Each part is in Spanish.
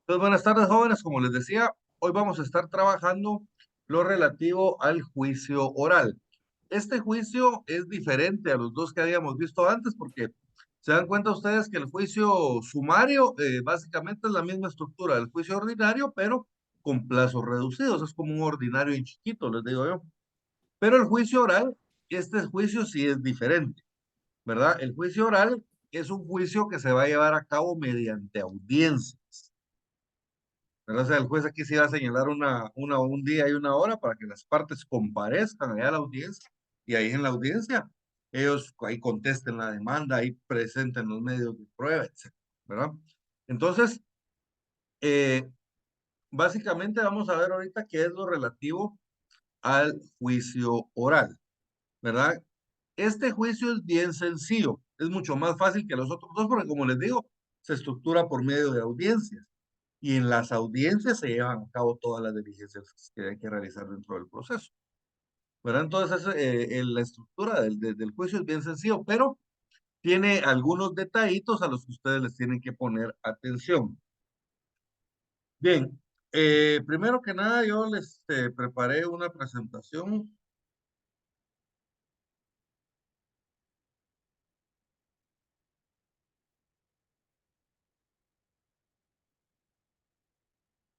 Entonces, buenas tardes, jóvenes. Como les decía, hoy vamos a estar trabajando lo relativo al juicio oral. Este juicio es diferente a los dos que habíamos visto antes porque se dan cuenta ustedes que el juicio sumario básicamente es la misma estructura del juicio ordinario, pero con plazos reducidos. Es como un ordinario en chiquito, les digo yo. Pero el juicio oral, este juicio sí es diferente, ¿verdad? El juicio oral es un juicio que se va a llevar a cabo mediante audiencia. ¿Verdad? O sea, el juez aquí sí va a señalar un día y una hora para que las partes comparezcan allá a la audiencia y ahí en la audiencia ellos ahí contesten la demanda, ahí presenten los medios de prueba, etcétera, ¿verdad? Entonces, eh, básicamente vamos a ver ahorita qué es lo relativo al juicio oral, ¿verdad? Este juicio es bien sencillo, es mucho más fácil que los otros dos porque como les digo, se estructura por medio de audiencias. Y en las audiencias se llevan a cabo todas las diligencias que hay que realizar dentro del proceso. ¿Verdad? Entonces, la estructura del juicio es bien sencillo, pero tiene algunos detallitos a los que ustedes les tienen que poner atención. Bien, primero que nada, yo les preparé una presentación.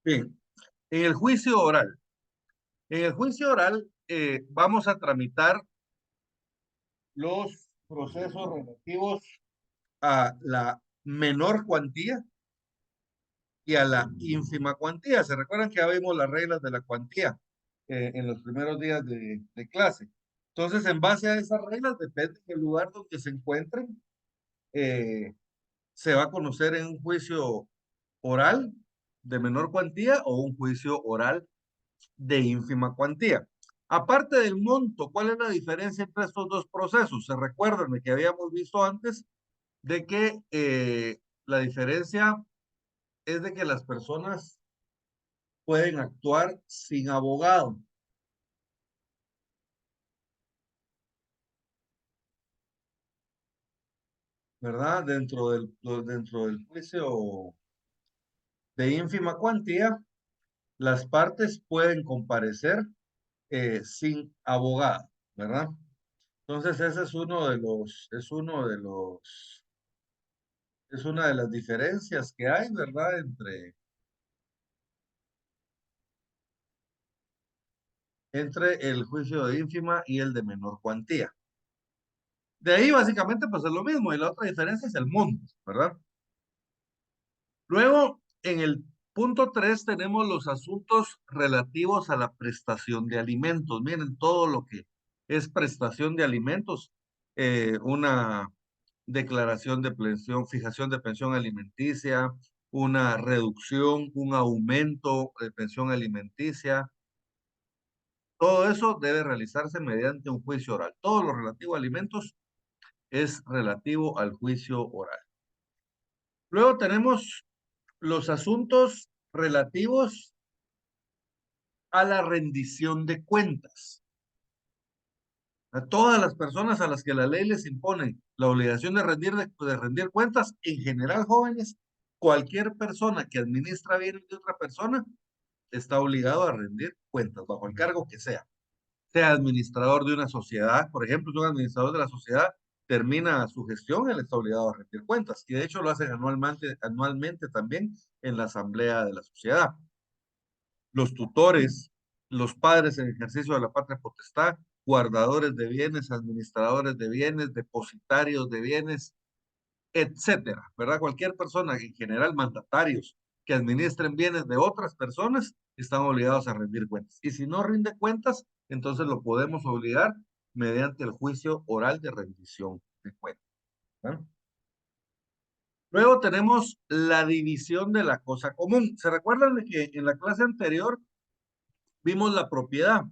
Bien, en el juicio oral. En el juicio oral vamos a tramitar los procesos relativos a la menor cuantía y a la ínfima cuantía. ¿Se recuerdan que ya vimos las reglas de la cuantía en los primeros días de clase? Entonces, en base a esas reglas, depende del lugar donde se encuentren, eh, se va a conocer en un juicio oral de menor cuantía o un juicio oral de ínfima cuantía. Aparte del monto, ¿cuál es la diferencia entre estos dos procesos? Se recuerdan de que habíamos visto antes de que la diferencia es de que las personas pueden actuar sin abogado, ¿verdad? Dentro del juicio de ínfima cuantía, las partes pueden comparecer sin abogado, ¿verdad? Entonces, ese es una de las diferencias que hay, ¿verdad? Entre el juicio de ínfima y el de menor cuantía. De ahí, básicamente, pues es lo mismo, y la otra diferencia es el monto, ¿verdad? Luego, en el punto 3 tenemos los asuntos relativos a la prestación de alimentos. Miren, todo lo que es prestación de alimentos, una declaración de pensión, fijación de pensión alimenticia, una reducción, un aumento de pensión alimenticia. Todo eso debe realizarse mediante un juicio oral. Todo lo relativo a alimentos es relativo al juicio oral. Luego tenemos los asuntos relativos a la rendición de cuentas. A todas las personas a las que la ley les impone la obligación de rendir cuentas, en general, jóvenes, cualquier persona que administra bienes de otra persona está obligado a rendir cuentas, bajo el cargo que sea. Sea administrador de una sociedad, por ejemplo, si un administrador de la sociedad termina su gestión, él está obligado a rendir cuentas. Y de hecho lo hacen anualmente también en la asamblea de la sociedad. Los tutores, los padres en ejercicio de la patria potestad, guardadores de bienes, administradores de bienes, depositarios de bienes, etcétera, ¿verdad? Cualquier persona, en general mandatarios, que administren bienes de otras personas, están obligados a rendir cuentas. Y si no rinde cuentas, entonces lo podemos obligar mediante el juicio oral de rendición de cuentas, ¿verdad? Luego tenemos la división de la cosa común. ¿Se recuerdan de que en la clase anterior vimos la propiedad?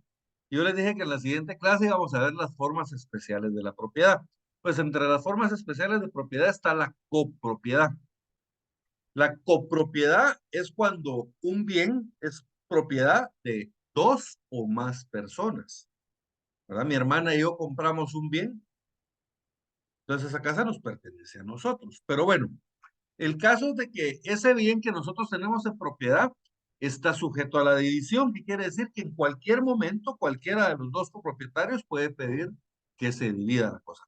Yo les dije que en la siguiente clase íbamos a ver las formas especiales de la propiedad. Pues entre las formas especiales de propiedad está la copropiedad. La copropiedad es cuando un bien es propiedad de dos o más personas, ¿verdad? Mi hermana y yo compramos un bien, entonces esa casa nos pertenece a nosotros. Pero bueno, El caso es de que ese bien que nosotros tenemos en propiedad está sujeto a la división, que quiere decir que en cualquier momento cualquiera de los dos copropietarios puede pedir que se divida la cosa.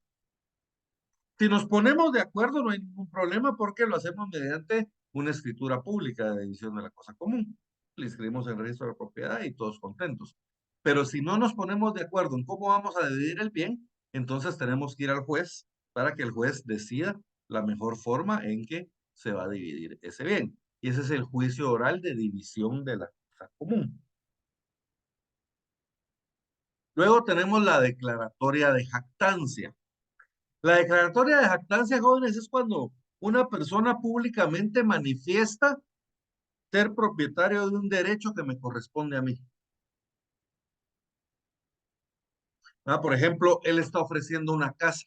Si nos ponemos de acuerdo, no hay ningún problema porque lo hacemos mediante una escritura pública de división de la cosa común. Le inscribimos en el registro de la propiedad y todos contentos. Pero si no nos ponemos de acuerdo en cómo vamos a dividir el bien, entonces tenemos que ir al juez para que el juez decida la mejor forma en que se va a dividir ese bien. Y ese es el juicio oral de división de la cosa común. Luego tenemos la declaratoria de jactancia. La declaratoria de jactancia, jóvenes, es cuando una persona públicamente manifiesta ser propietario de un derecho que me corresponde a mí. Por ejemplo, él está ofreciendo una casa.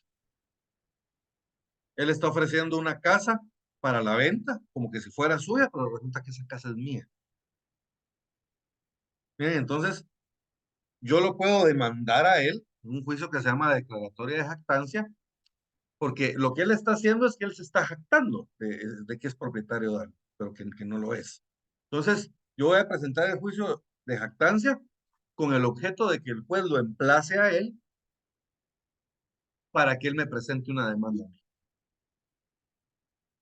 Él está ofreciendo una casa para la venta, como que si fuera suya, pero resulta que esa casa es mía. Bien, entonces yo lo puedo demandar a él en un juicio que se llama declaratoria de jactancia, porque lo que él está haciendo es que él se está jactando de que es propietario de algo, pero que no lo es. Entonces, yo voy a presentar el juicio de jactancia con el objeto de que el juez lo emplace a él para que él me presente una demanda,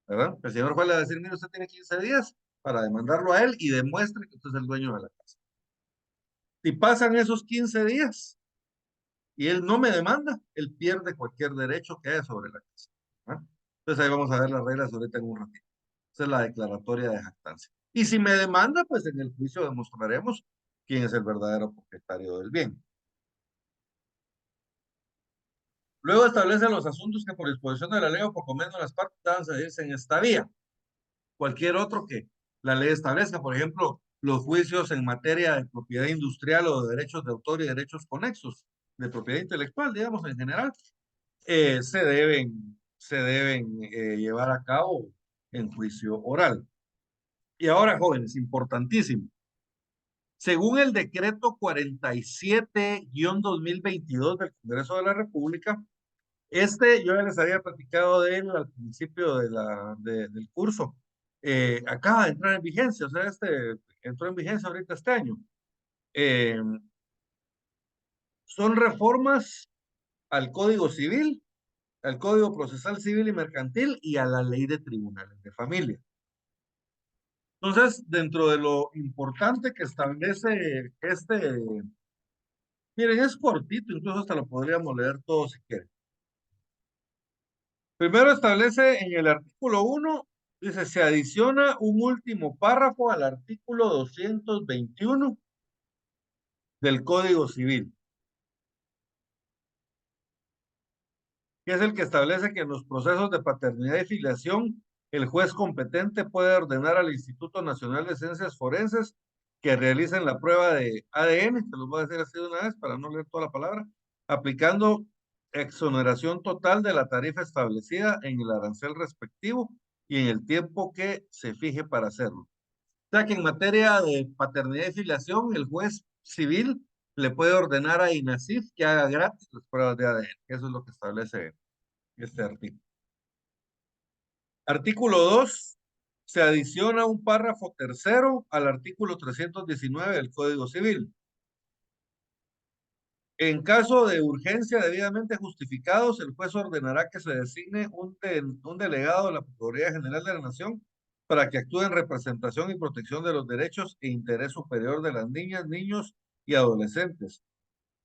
¿verdad? El señor juez le va a decir, mire, usted tiene 15 días para demandarlo a él y demuestre que usted es el dueño de la casa. Si pasan esos 15 días y él no me demanda, él pierde cualquier derecho que haya sobre la casa. ¿Verdad? Entonces ahí vamos a ver las reglas ahorita en un ratito. Esa es la declaratoria de jactancia. Y si me demanda, pues en el juicio demostraremos quién es el verdadero propietario del bien. Luego establece los asuntos que por disposición de la ley o por convenio de las partes dan seguirse en esta vía. Cualquier otro que la ley establezca, por ejemplo, los juicios en materia de propiedad industrial o de derechos de autor y derechos conexos, de propiedad intelectual, digamos, en general, se deben llevar a cabo en juicio oral. Y ahora, jóvenes, importantísimo. Según el decreto 47-2022 del Congreso de la República, yo ya les había platicado de él al principio del curso. Acaba de entrar en vigencia, o sea, entró en vigencia ahorita este año. Eh, Son reformas al Código Civil, al Código Procesal Civil y Mercantil y a la Ley de Tribunales de Familia. Entonces, dentro de lo importante que establece miren, es cortito, incluso hasta lo podríamos leer todo si quieren. Primero establece en el artículo 1, dice, se adiciona un último párrafo al artículo 221 del Código Civil, que es el que establece que en los procesos de paternidad y filiación, el juez competente puede ordenar al Instituto Nacional de Ciencias Forenses que realicen la prueba de ADN, se los voy a decir así de una vez para no leer toda la palabra, aplicando exoneración total de la tarifa establecida en el arancel respectivo y en el tiempo que se fije para hacerlo. O sea que en materia de paternidad y filiación, el juez civil le puede ordenar a INASIF que haga gratis las pruebas de ADN. Eso es lo que establece este artículo. Artículo 2. Se adiciona un párrafo tercero al artículo 319 del Código Civil. En caso de urgencia debidamente justificados, el juez ordenará que se designe un delegado de la Procuraduría General de la Nación para que actúe en representación y protección de los derechos e interés superior de las niñas, niños y adolescentes,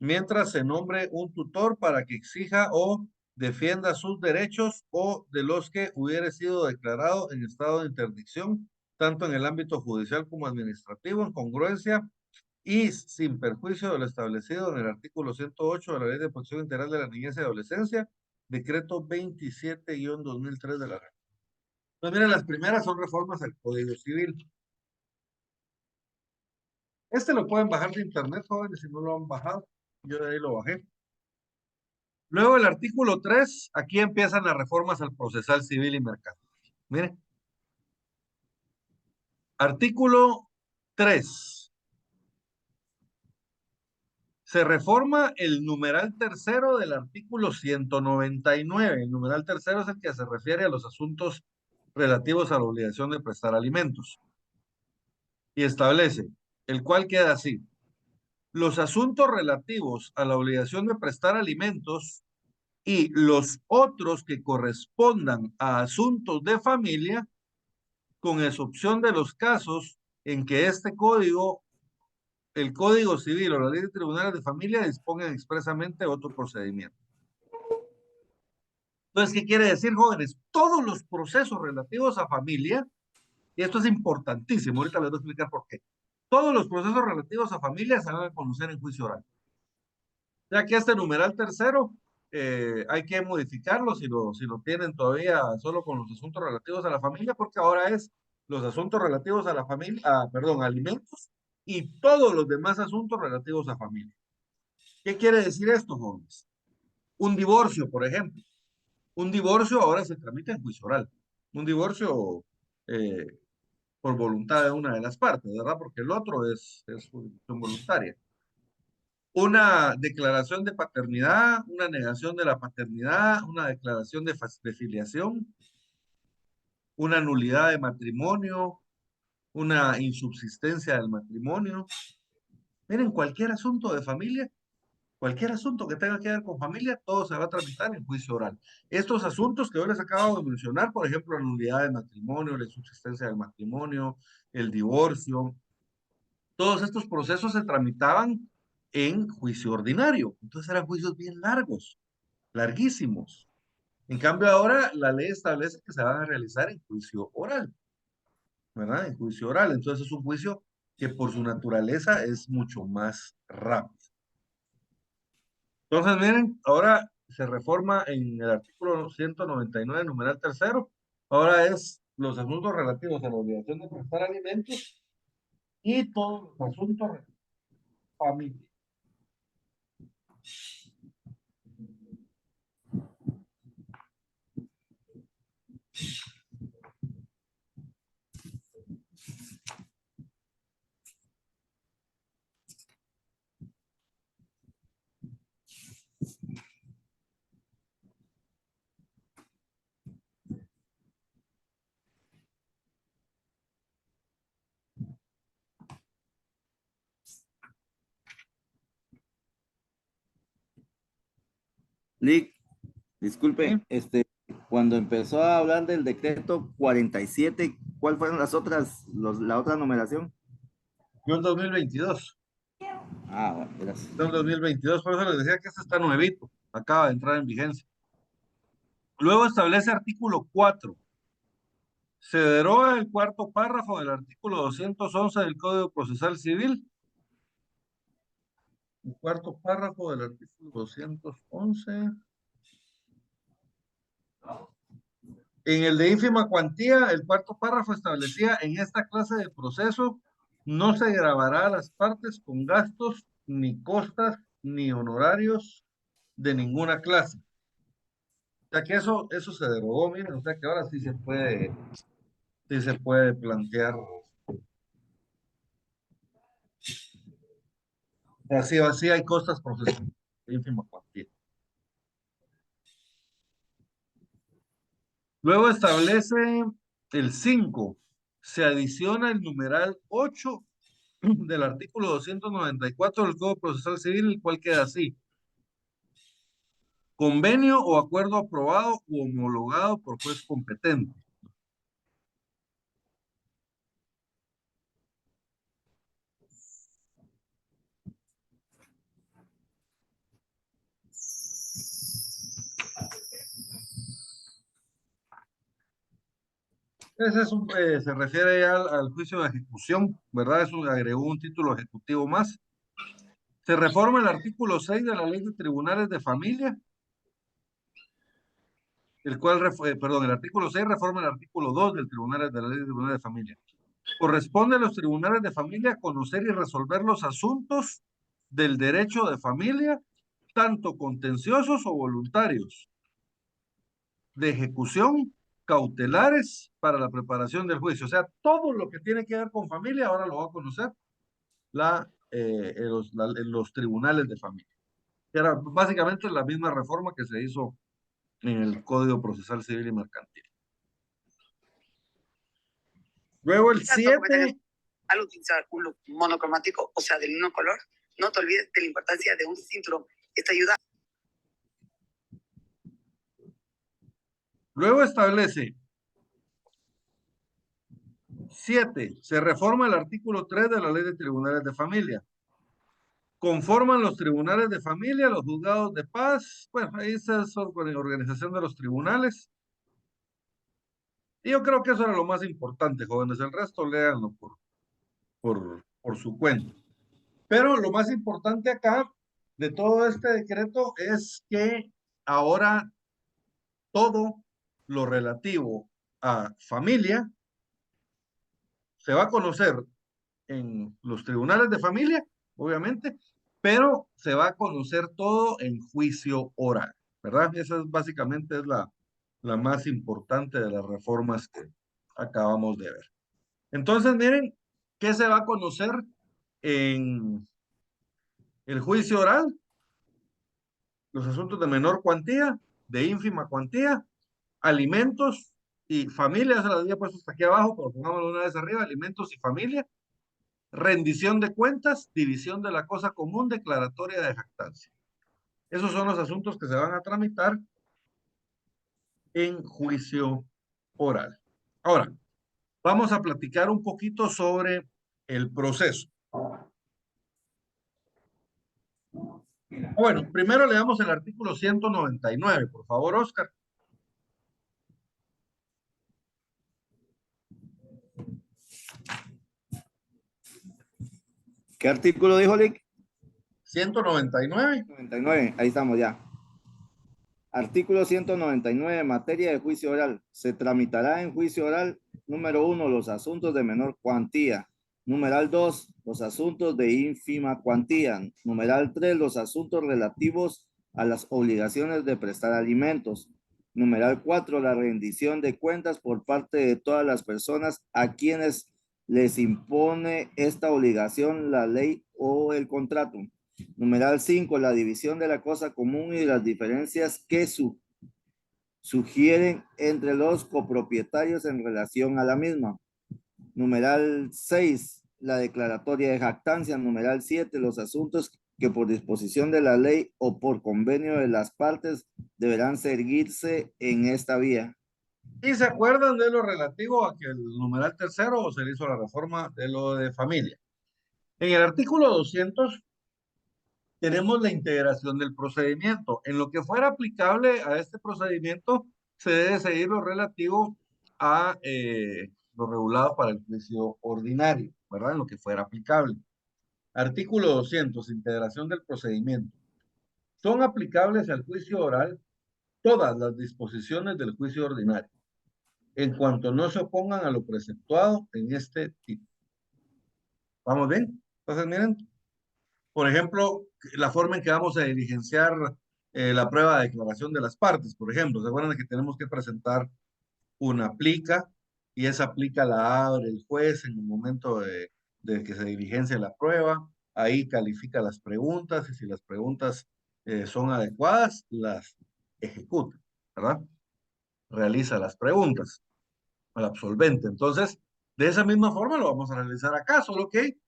mientras se nombre un tutor para que exija o defienda sus derechos o de los que hubiere sido declarado en estado de interdicción, tanto en el ámbito judicial como administrativo, en congruencia y sin perjuicio de lo establecido en el artículo 108 de la Ley de Protección Integral de la Niñez y Adolescencia, decreto 27-2003 de la ley. Pues miren, las primeras son reformas al Código Civil. Lo pueden bajar de internet, jóvenes, si no lo han bajado. Yo de ahí lo bajé. Luego el artículo 3, aquí empiezan las reformas al procesal civil y mercantil. Miren, artículo 3. Se reforma el numeral tercero del artículo 199. El numeral tercero es el que se refiere a los asuntos relativos a la obligación de prestar alimentos. Y establece, el cual queda así. Los asuntos relativos a la obligación de prestar alimentos y los otros que correspondan a asuntos de familia, con excepción de los casos en que este código, el Código Civil o la Ley de Tribunales de Familia dispongan expresamente otro procedimiento. Entonces, ¿qué quiere decir, jóvenes? Todos los procesos relativos a familia, y esto es importantísimo, ahorita les voy a explicar por qué. Todos los procesos relativos a familia se van a conocer en juicio oral. Ya que este numeral tercero hay que modificarlo si lo tienen todavía solo con los asuntos relativos a la familia, porque ahora es los asuntos relativos a la familia, perdón, alimentos y todos los demás asuntos relativos a familia. ¿Qué quiere decir esto, jóvenes? Un divorcio, por ejemplo. Un divorcio ahora se tramita en juicio oral. Un divorcio eh, por voluntad de una de las partes, ¿verdad? Porque el otro es jurisdicción voluntaria. Una declaración de paternidad, una negación de la paternidad, una declaración de filiación, una nulidad de matrimonio, una insubsistencia del matrimonio. Miren, cualquier asunto de familia, cualquier asunto que tenga que ver con familia, todo se va a tramitar en juicio oral. Estos asuntos que yo les acabo de mencionar, por ejemplo, la nulidad de matrimonio, la insubsistencia del matrimonio, el divorcio, todos estos procesos se tramitaban en juicio ordinario. Entonces eran juicios bien largos, larguísimos. En cambio, ahora la ley establece que se van a realizar en juicio oral, ¿verdad? En juicio oral. Entonces es un juicio que por su naturaleza es mucho más rápido. Entonces, miren, ahora se reforma en el artículo 199, numeral tercero. Ahora es los asuntos relativos a la obligación de prestar alimentos y todos los asuntos de familia. Lick, ¿Sí? disculpe, cuando empezó a hablar del decreto 47, ¿cuál fueron las otras, la otra numeración? Yo en 2022. Ah, bueno, gracias. En 2022, por eso les decía que este está nuevito, acaba de entrar en vigencia. Luego establece artículo 4. Se deroga el cuarto párrafo del artículo 211 del Código Procesal Civil. El cuarto párrafo del artículo 211. En el de ínfima cuantía, el cuarto párrafo establecía: en esta clase de proceso no se gravará a las partes con gastos, ni costas, ni honorarios de ninguna clase. O sea que eso se derogó, miren, o sea que ahora sí se puede plantear. Así, así hay costas procesales de ínfima cuantía. Luego establece el 5. Se adiciona el numeral 8 del artículo 294 del Código Procesal Civil, el cual queda así: convenio o acuerdo aprobado u homologado por juez competente. Se refiere ya al juicio de ejecución, ¿verdad? Eso agregó un título ejecutivo más. Se reforma el artículo 6 de la Ley de Tribunales de Familia, el cual, perdón, el artículo 6 reforma el artículo 2 de la Ley de Tribunales de Familia. Corresponde a los tribunales de familia conocer y resolver los asuntos del derecho de familia, tanto contenciosos o voluntarios, de ejecución, cautelares para la preparación del juicio. O sea, todo lo que tiene que ver con familia ahora lo va a conocer los tribunales de familia. Era básicamente la misma reforma que se hizo en el Código Procesal Civil y Mercantil. Luego el 7. Al utilizar un look monocromático, o sea, del mismo color, no te olvides de la importancia de un cinturón. Esta ayuda. Luego establece 7. Se reforma el artículo 3 de la Ley de Tribunales de Familia. Conforman los tribunales de familia, los juzgados de paz. Bueno, ahí está con la organización de los tribunales. Y yo creo que eso era lo más importante, jóvenes. El resto léanlo por su cuenta. Pero lo más importante acá de todo este decreto es que ahora todo lo relativo a familia se va a conocer en los tribunales de familia, obviamente, pero se va a conocer todo en juicio oral, ¿verdad? Esa es básicamente es la más importante de las reformas que acabamos de ver. Entonces, miren, ¿qué se va a conocer en el juicio oral? Los asuntos de menor cuantía, de ínfima cuantía, alimentos y familia, se las había puesto hasta aquí abajo, pero pongámoslo una vez arriba, alimentos y familia, rendición de cuentas, división de la cosa común, declaratoria de jactancia. Esos son los asuntos que se van a tramitar en juicio oral. Ahora, vamos a platicar un poquito sobre el proceso. Bueno, primero leamos el artículo 199, por favor, Oscar. ¿Qué artículo dijo Lick? 199. 99, ahí estamos ya. Artículo 199, materia de juicio oral. Se tramitará en juicio oral, número 1, los asuntos de menor cuantía. Numeral 2, los asuntos de ínfima cuantía. Numeral 3, los asuntos relativos a las obligaciones de prestar alimentos. Numeral 4, la rendición de cuentas por parte de todas las personas a quienes les impone esta obligación la ley o el contrato. Numeral 5, la división de la cosa común y las diferencias que sugieren entre los copropietarios en relación a la misma. Numeral 6, la declaratoria de jactancia. Numeral 7, los asuntos que por disposición de la ley o por convenio de las partes deberán seguirse en esta vía. ¿Y se acuerdan de lo relativo a que el numeral tercero o se le hizo la reforma de lo de familia? En el artículo 200 tenemos la integración del procedimiento. En lo que fuera aplicable a este procedimiento, se debe seguir lo relativo a lo regulado para el juicio ordinario, ¿verdad? En lo que fuera aplicable. Artículo 200, integración del procedimiento. Son aplicables al juicio oral todas las disposiciones del juicio ordinario, en cuanto no se opongan a lo preceptuado en este tipo. ¿Vamos bien? Entonces, miren, por ejemplo, la forma en que vamos a diligenciar la prueba de declaración de las partes, por ejemplo. ¿Se acuerdan de que tenemos que presentar una plica y esa plica la abre el juez en el momento de que se diligencia la prueba? Ahí califica las preguntas y si las preguntas son adecuadas, las ejecuta, ¿verdad? Realiza las preguntas al absolvente. Entonces, de esa misma forma lo vamos a realizar acá, solo que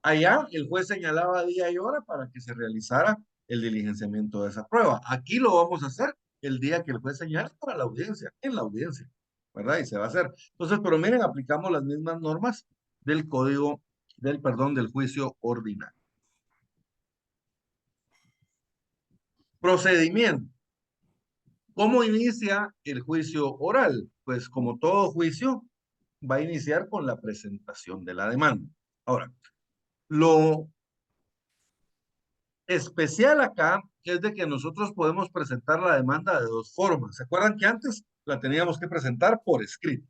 allá el juez señalaba día y hora para que se realizara el diligenciamiento de esa prueba. Aquí lo vamos a hacer el día que el juez señale para la audiencia, en la audiencia, ¿verdad? Y se va a hacer. Entonces, pero miren, aplicamos las mismas normas del código, del juicio ordinario. Procedimiento. ¿Cómo inicia el juicio oral? Pues como todo juicio, va a iniciar con la presentación de la demanda. Ahora, lo especial acá es de que nosotros podemos presentar la demanda de dos formas. ¿Se acuerdan que antes la teníamos que presentar por escrito?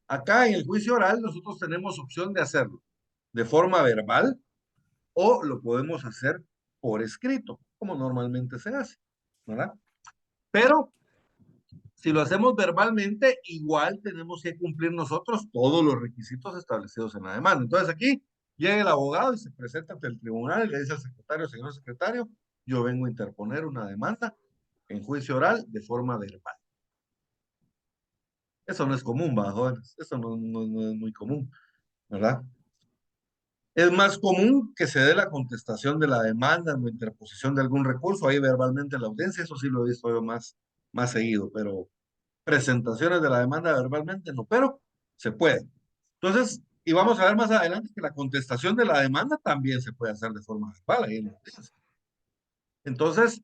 Acá en el juicio oral nosotros tenemos opción de hacerlo de forma verbal o lo podemos hacer por escrito, como normalmente se hace, ¿verdad? Pero si lo hacemos verbalmente, igual tenemos que cumplir nosotros todos los requisitos establecidos en la demanda. Entonces aquí llega el abogado y se presenta ante el tribunal y le dice al secretario, señor secretario, yo vengo a interponer una demanda en juicio oral de forma verbal. Eso no es común, va, jóvenes. Eso no es muy común, ¿verdad? Es más común que se dé la contestación de la demanda o interposición de algún recurso ahí verbalmente en la audiencia. Eso sí lo he visto yo más seguido, pero presentaciones de la demanda verbalmente no, pero se puede. Entonces, y vamos a ver más adelante que la contestación de la demanda también se puede hacer de forma verbal ahí en la audiencia. Entonces,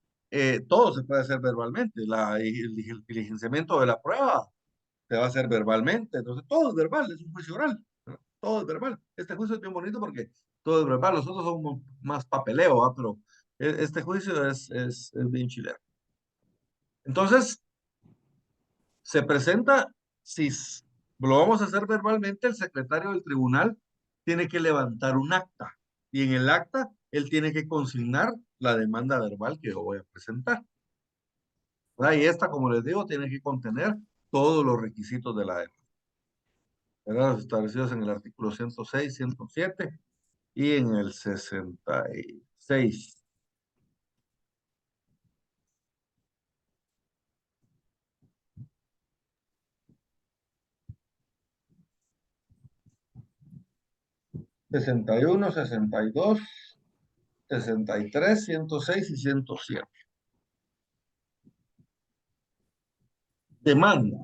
todo se puede hacer verbalmente. El diligenciamiento de la prueba se va a hacer verbalmente. Entonces, todo es verbal, es un juicio oral. ¿No? Todo es verbal. Este juicio es bien bonito porque todo es verbal. Los otros son más papeleo, ¿va? Pero este juicio es bien chileno. Entonces, se presenta, si lo vamos a hacer verbalmente, el secretario del tribunal tiene que levantar un acta. Y en el acta, él tiene que consignar la demanda verbal que yo voy a presentar. ¿Verdad? Y esta, como les digo, tiene que contener todos los requisitos de la demanda, ¿verdad? Los establecidos en el artículo 106, 107 y en el 66. Sesenta y uno, 62, 63, 106 y 107. Demanda.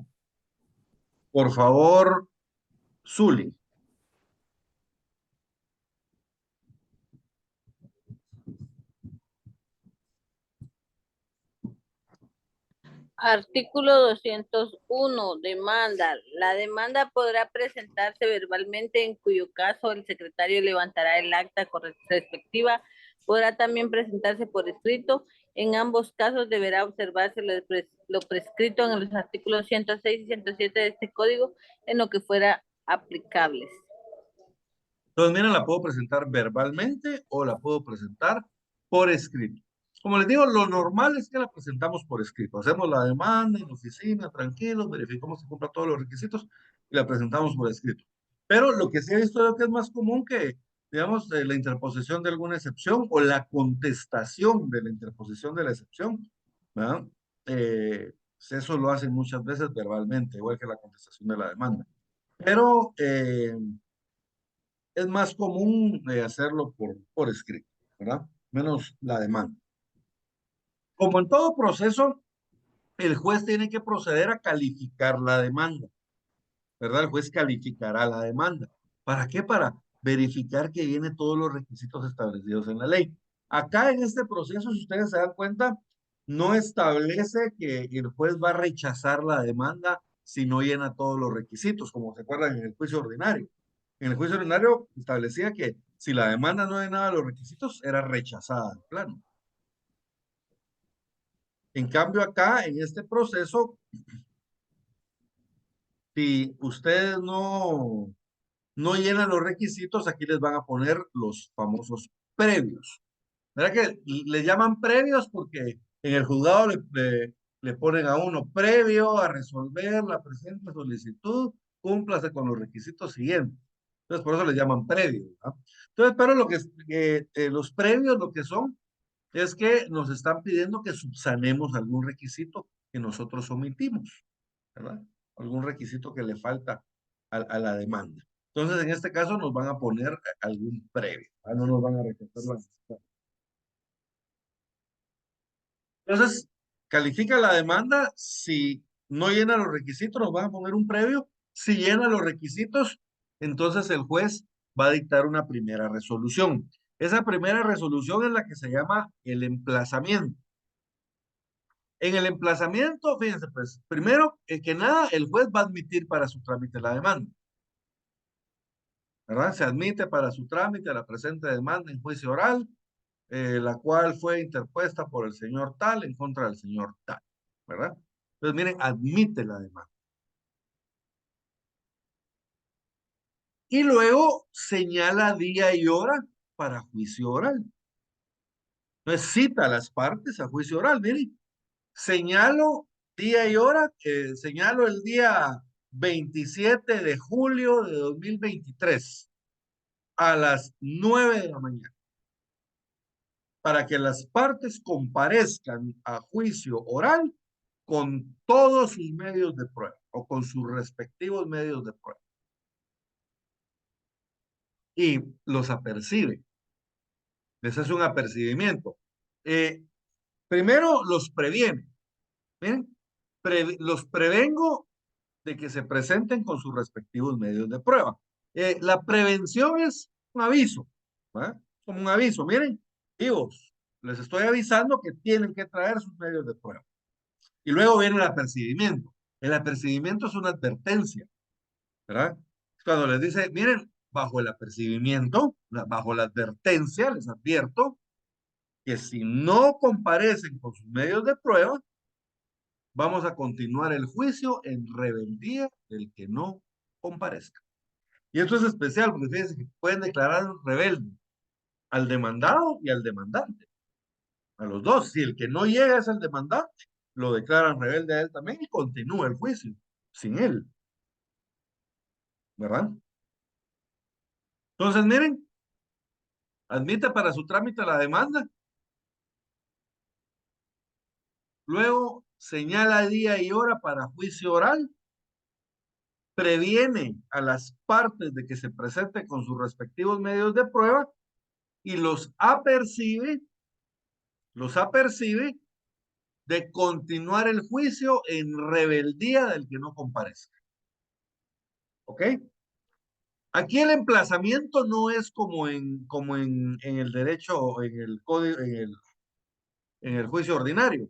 Por favor, Zuli. Artículo 201. Demanda. La demanda podrá presentarse verbalmente, en cuyo caso el secretario levantará el acta respectiva. Podrá también presentarse por escrito. En ambos casos deberá observarse lo prescrito en los artículos 106 y 107 de este código en lo que fuera aplicables. Entonces, miren, la puedo presentar verbalmente o la puedo presentar por escrito. Como les digo, lo normal es que la presentamos por escrito. Hacemos la demanda en la oficina, tranquilos, verificamos que cumpla todos los requisitos y la presentamos por escrito. Pero lo que sí he visto yo que es más común que, digamos, la interposición de alguna excepción o la contestación de la interposición de la excepción, ¿verdad? Eso lo hacen muchas veces verbalmente, igual que la contestación de la demanda. Pero es más común hacerlo por escrito, ¿verdad? Menos la demanda. Como en todo proceso, el juez tiene que proceder a calificar la demanda, ¿verdad? El juez calificará la demanda. ¿Para qué? Para verificar que viene todos los requisitos establecidos en la ley. Acá en este proceso, si ustedes se dan cuenta, no establece que el juez va a rechazar la demanda si no llena todos los requisitos, como se acuerdan en el juicio ordinario. En el juicio ordinario establecía que si la demanda no llenaba los requisitos, era rechazada de plano. En cambio, acá, en este proceso, si ustedes no llenan los requisitos, aquí les van a poner los famosos previos. ¿Verdad que le llaman previos? Porque en el juzgado le ponen a uno previo a resolver la presente solicitud, cúmplase con los requisitos siguientes. Entonces, por eso le llaman previos, ¿verdad? Entonces, pero los previos lo que son es que nos están pidiendo que subsanemos algún requisito que nosotros omitimos, ¿verdad? Algún requisito que le falta a la demanda. Entonces, en este caso nos van a poner algún previo, ¿verdad? No nos van a rechazar la. Entonces, califica la demanda. Si no llena los requisitos, nos van a poner un previo. Si llena los requisitos, entonces el juez va a dictar una primera resolución. Esa primera resolución es la que se llama el emplazamiento. En el emplazamiento, fíjense, pues, primero que nada, el juez va a admitir para su trámite la demanda, ¿verdad? Se admite para su trámite la presente demanda en juicio oral, la cual fue interpuesta por el señor tal en contra del señor tal, ¿verdad? Entonces, miren, admite la demanda. Y luego señala día y hora para juicio oral. Entonces, cita a las partes a juicio oral, miren. Señalo día y hora, señalo el día 27 de julio de 2023 a las 9 de la mañana para que las partes comparezcan a juicio oral con todos sus medios de prueba. o con sus respectivos medios de prueba. Y los apercibe. Les hace un apercibimiento. Primero los previene. Miren, los prevengo de que se presenten con sus respectivos medios de prueba. La prevención es un aviso, ¿verdad? Como un aviso. Miren, hijos, les estoy avisando que tienen que traer sus medios de prueba. Y luego viene el apercibimiento. El apercibimiento es una advertencia, ¿verdad? Cuando les dice, miren, bajo el apercibimiento, bajo la advertencia, les advierto que si no comparecen con sus medios de prueba, vamos a continuar el juicio en rebeldía del que no comparezca. Y esto es especial porque fíjense que pueden declarar rebelde al demandado y al demandante. A los dos. Si el que no llega es el demandante, lo declaran rebelde a él también y continúa el juicio sin él. ¿Verdad? Entonces, miren, admite para su trámite la demanda. Luego señala día y hora para juicio oral. Previene a las partes de que se presente con sus respectivos medios de prueba y los apercibe de continuar el juicio en rebeldía del que no comparezca. ¿Ok? Aquí el emplazamiento no es como en el derecho, en el código, en el juicio ordinario.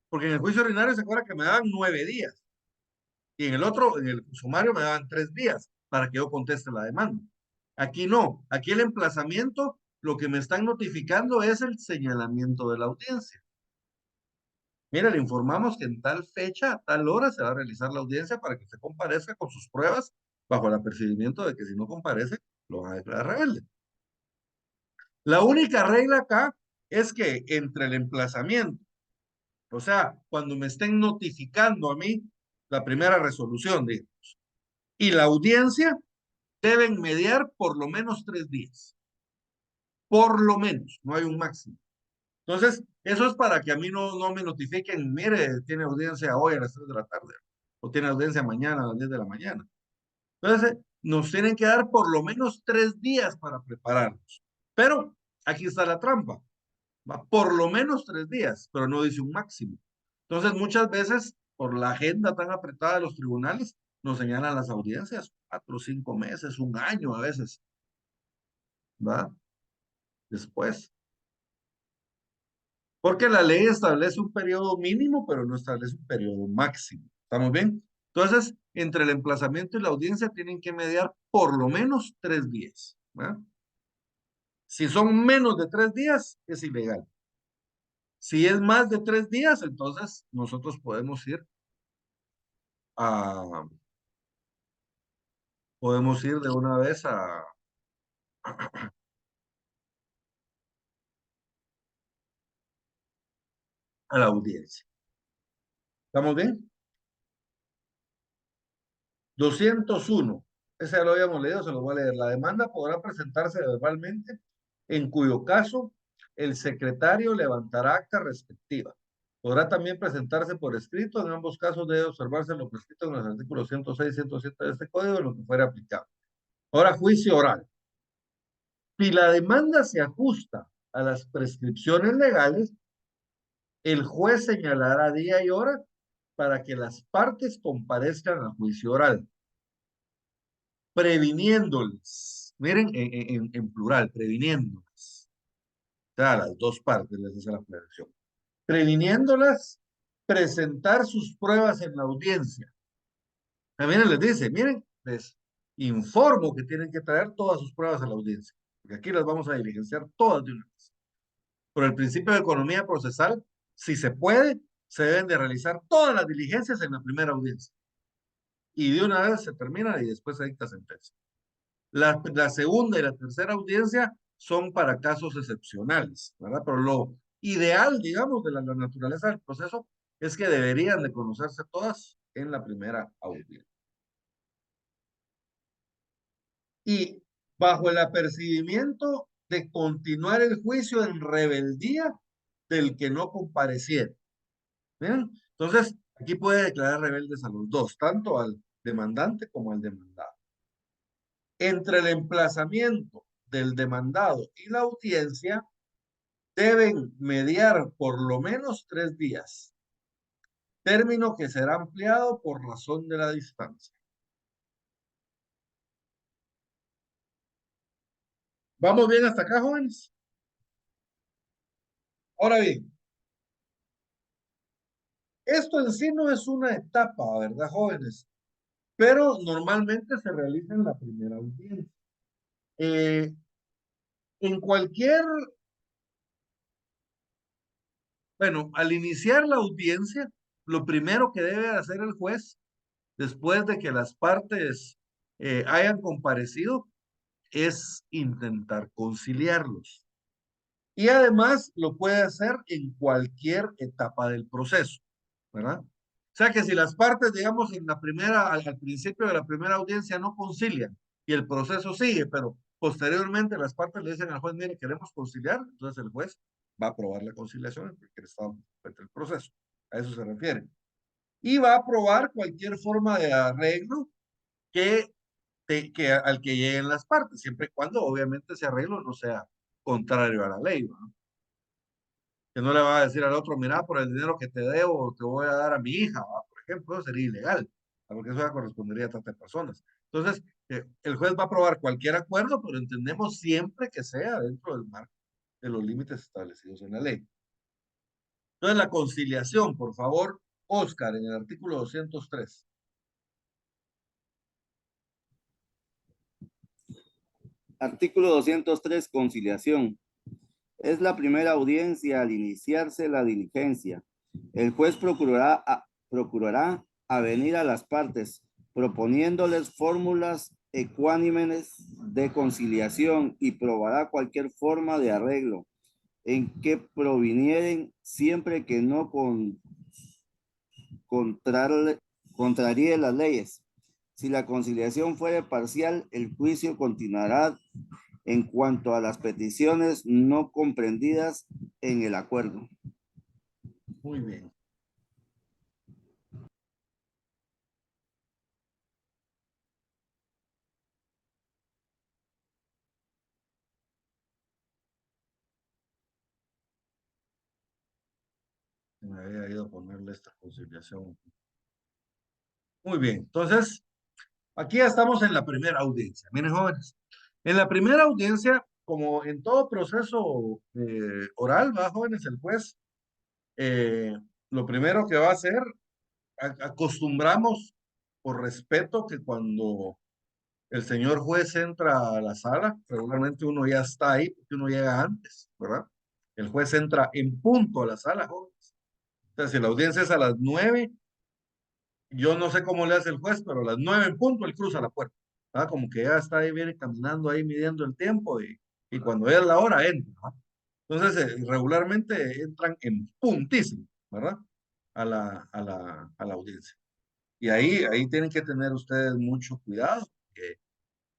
Porque en el juicio ordinario se acuerda que me daban 9 días. Y en el otro, en el sumario, me daban 3 días para que yo conteste la demanda. Aquí no. Aquí el emplazamiento, lo que me están notificando es el señalamiento de la audiencia. Mira, le informamos que en tal fecha, a tal hora, se va a realizar la audiencia para que usted comparezca con sus pruebas bajo el apercibimiento de que si no comparece, lo van a declarar rebelde. La única regla acá es que entre el emplazamiento, o sea, cuando me estén notificando a mí la primera resolución, digamos, y la audiencia, deben mediar por lo menos 3 días. Por lo menos, no hay un máximo. Entonces, eso es para que a mí no me notifiquen, mire, tiene audiencia hoy a las 3 de la tarde, o tiene audiencia mañana a las 10 de la mañana. Entonces, nos tienen que dar por lo menos 3 días para prepararnos. Pero aquí está la trampa. ¿Va? Por lo menos 3 días, pero no dice un máximo. Entonces, muchas veces, por la agenda tan apretada de los tribunales, nos señalan las audiencias 4 o 5 meses, un año a veces. ¿Va? Después. Porque la ley establece un periodo mínimo, pero no establece un periodo máximo. ¿Estamos bien? Entonces, entre el emplazamiento y la audiencia tienen que mediar por lo menos 3 días. ¿Va? Si son menos de 3 días, es ilegal. Si es más de 3 días, entonces nosotros podemos ir a, de una vez a la audiencia. ¿Estamos bien? 201. Ese ya lo habíamos leído, se lo voy a leer. La demanda podrá presentarse verbalmente, en cuyo caso el secretario levantará acta respectiva. Podrá también presentarse por escrito. En ambos casos debe observarse lo prescrito en los artículos 106 y 107 de este código, en lo que fuera aplicable. Ahora, juicio oral. Si la demanda se ajusta a las prescripciones legales, el juez señalará día y hora para que las partes comparezcan a juicio oral, previniéndoles, miren en plural, previniéndoles, o sea, a las dos partes les hace la prevención, previniéndolas presentar sus pruebas en la audiencia. También les dice, miren, les informo que tienen que traer todas sus pruebas a la audiencia, porque aquí las vamos a diligenciar todas de una vez. Por el principio de economía procesal, si se puede, se deben de realizar todas las diligencias en la primera audiencia. Y de una vez se termina y después se dicta sentencia. La segunda y la tercera audiencia son para casos excepcionales, ¿verdad? Pero lo ideal, digamos, de la naturaleza del proceso es que deberían de conocerse todas en la primera audiencia. Y bajo el apercibimiento de continuar el juicio en rebeldía del que no compareciera. ¿Bien? Entonces, Aquí puede declarar rebeldes a los dos, tanto al demandante como al demandado. Entre el emplazamiento del demandado y la audiencia deben mediar por lo menos 3 días, término que será ampliado por razón de la distancia. ¿Vamos bien hasta acá, jóvenes? Ahora bien, esto en sí no es una etapa, ¿verdad, jóvenes? Pero normalmente se realiza en la primera audiencia. Eh, en cualquier, bueno, al iniciar la audiencia, lo primero que debe hacer el juez, después de que las partes hayan comparecido, es intentar conciliarlos. Y además lo puede hacer en cualquier etapa del proceso, ¿verdad? O sea que si las partes, digamos, en la primera, al principio de la primera audiencia no concilian y el proceso sigue, pero posteriormente las partes le dicen al juez, mire, queremos conciliar, entonces el juez va a aprobar la conciliación en cualquier estado del proceso. A eso se refiere. Y va a aprobar cualquier forma de arreglo que, al que lleguen las partes, siempre y cuando obviamente ese arreglo no sea contrario a la ley, ¿no? Que no le va a decir al otro, mira, por el dinero que te debo, te voy a dar a mi hija, ¿va? Por ejemplo, eso sería ilegal, porque eso ya correspondería a trata de personas. Entonces, el juez va a aprobar cualquier acuerdo, pero entendemos siempre que sea dentro del marco de los límites establecidos en la ley. Entonces, la conciliación, por favor, Oscar, en el artículo 203. Artículo 203, conciliación. Es la primera audiencia al iniciarse la diligencia. El juez procurará avenir a las partes, proponiéndoles fórmulas ecuánimes de conciliación y probará cualquier forma de arreglo en que provinieren siempre que no contraríe las leyes. Si la conciliación fuere parcial, el juicio continuará en cuanto a las peticiones no comprendidas en el acuerdo. Muy bien. Me había ido a ponerle esta conciliación. Muy bien, entonces, aquí ya estamos en la primera audiencia. Miren, jóvenes, en la primera audiencia, como en todo proceso oral, va, jóvenes, el juez, eh, lo primero que va a hacer, acostumbramos por respeto que cuando el señor juez entra a la sala, regularmente uno ya está ahí, porque uno llega antes, ¿verdad? El juez entra en punto a la sala, jóvenes. Entonces, si la audiencia es a las 9, yo no sé cómo le hace el juez, pero a las 9 en punto él cruza la puerta. ¿Verdad? Como que ya está ahí, viene caminando ahí midiendo el tiempo y cuando es la hora entra. ¿verdad? Entonces, regularmente entran en puntísimo, ¿verdad? A la audiencia. Y ahí tienen que tener ustedes mucho cuidado, que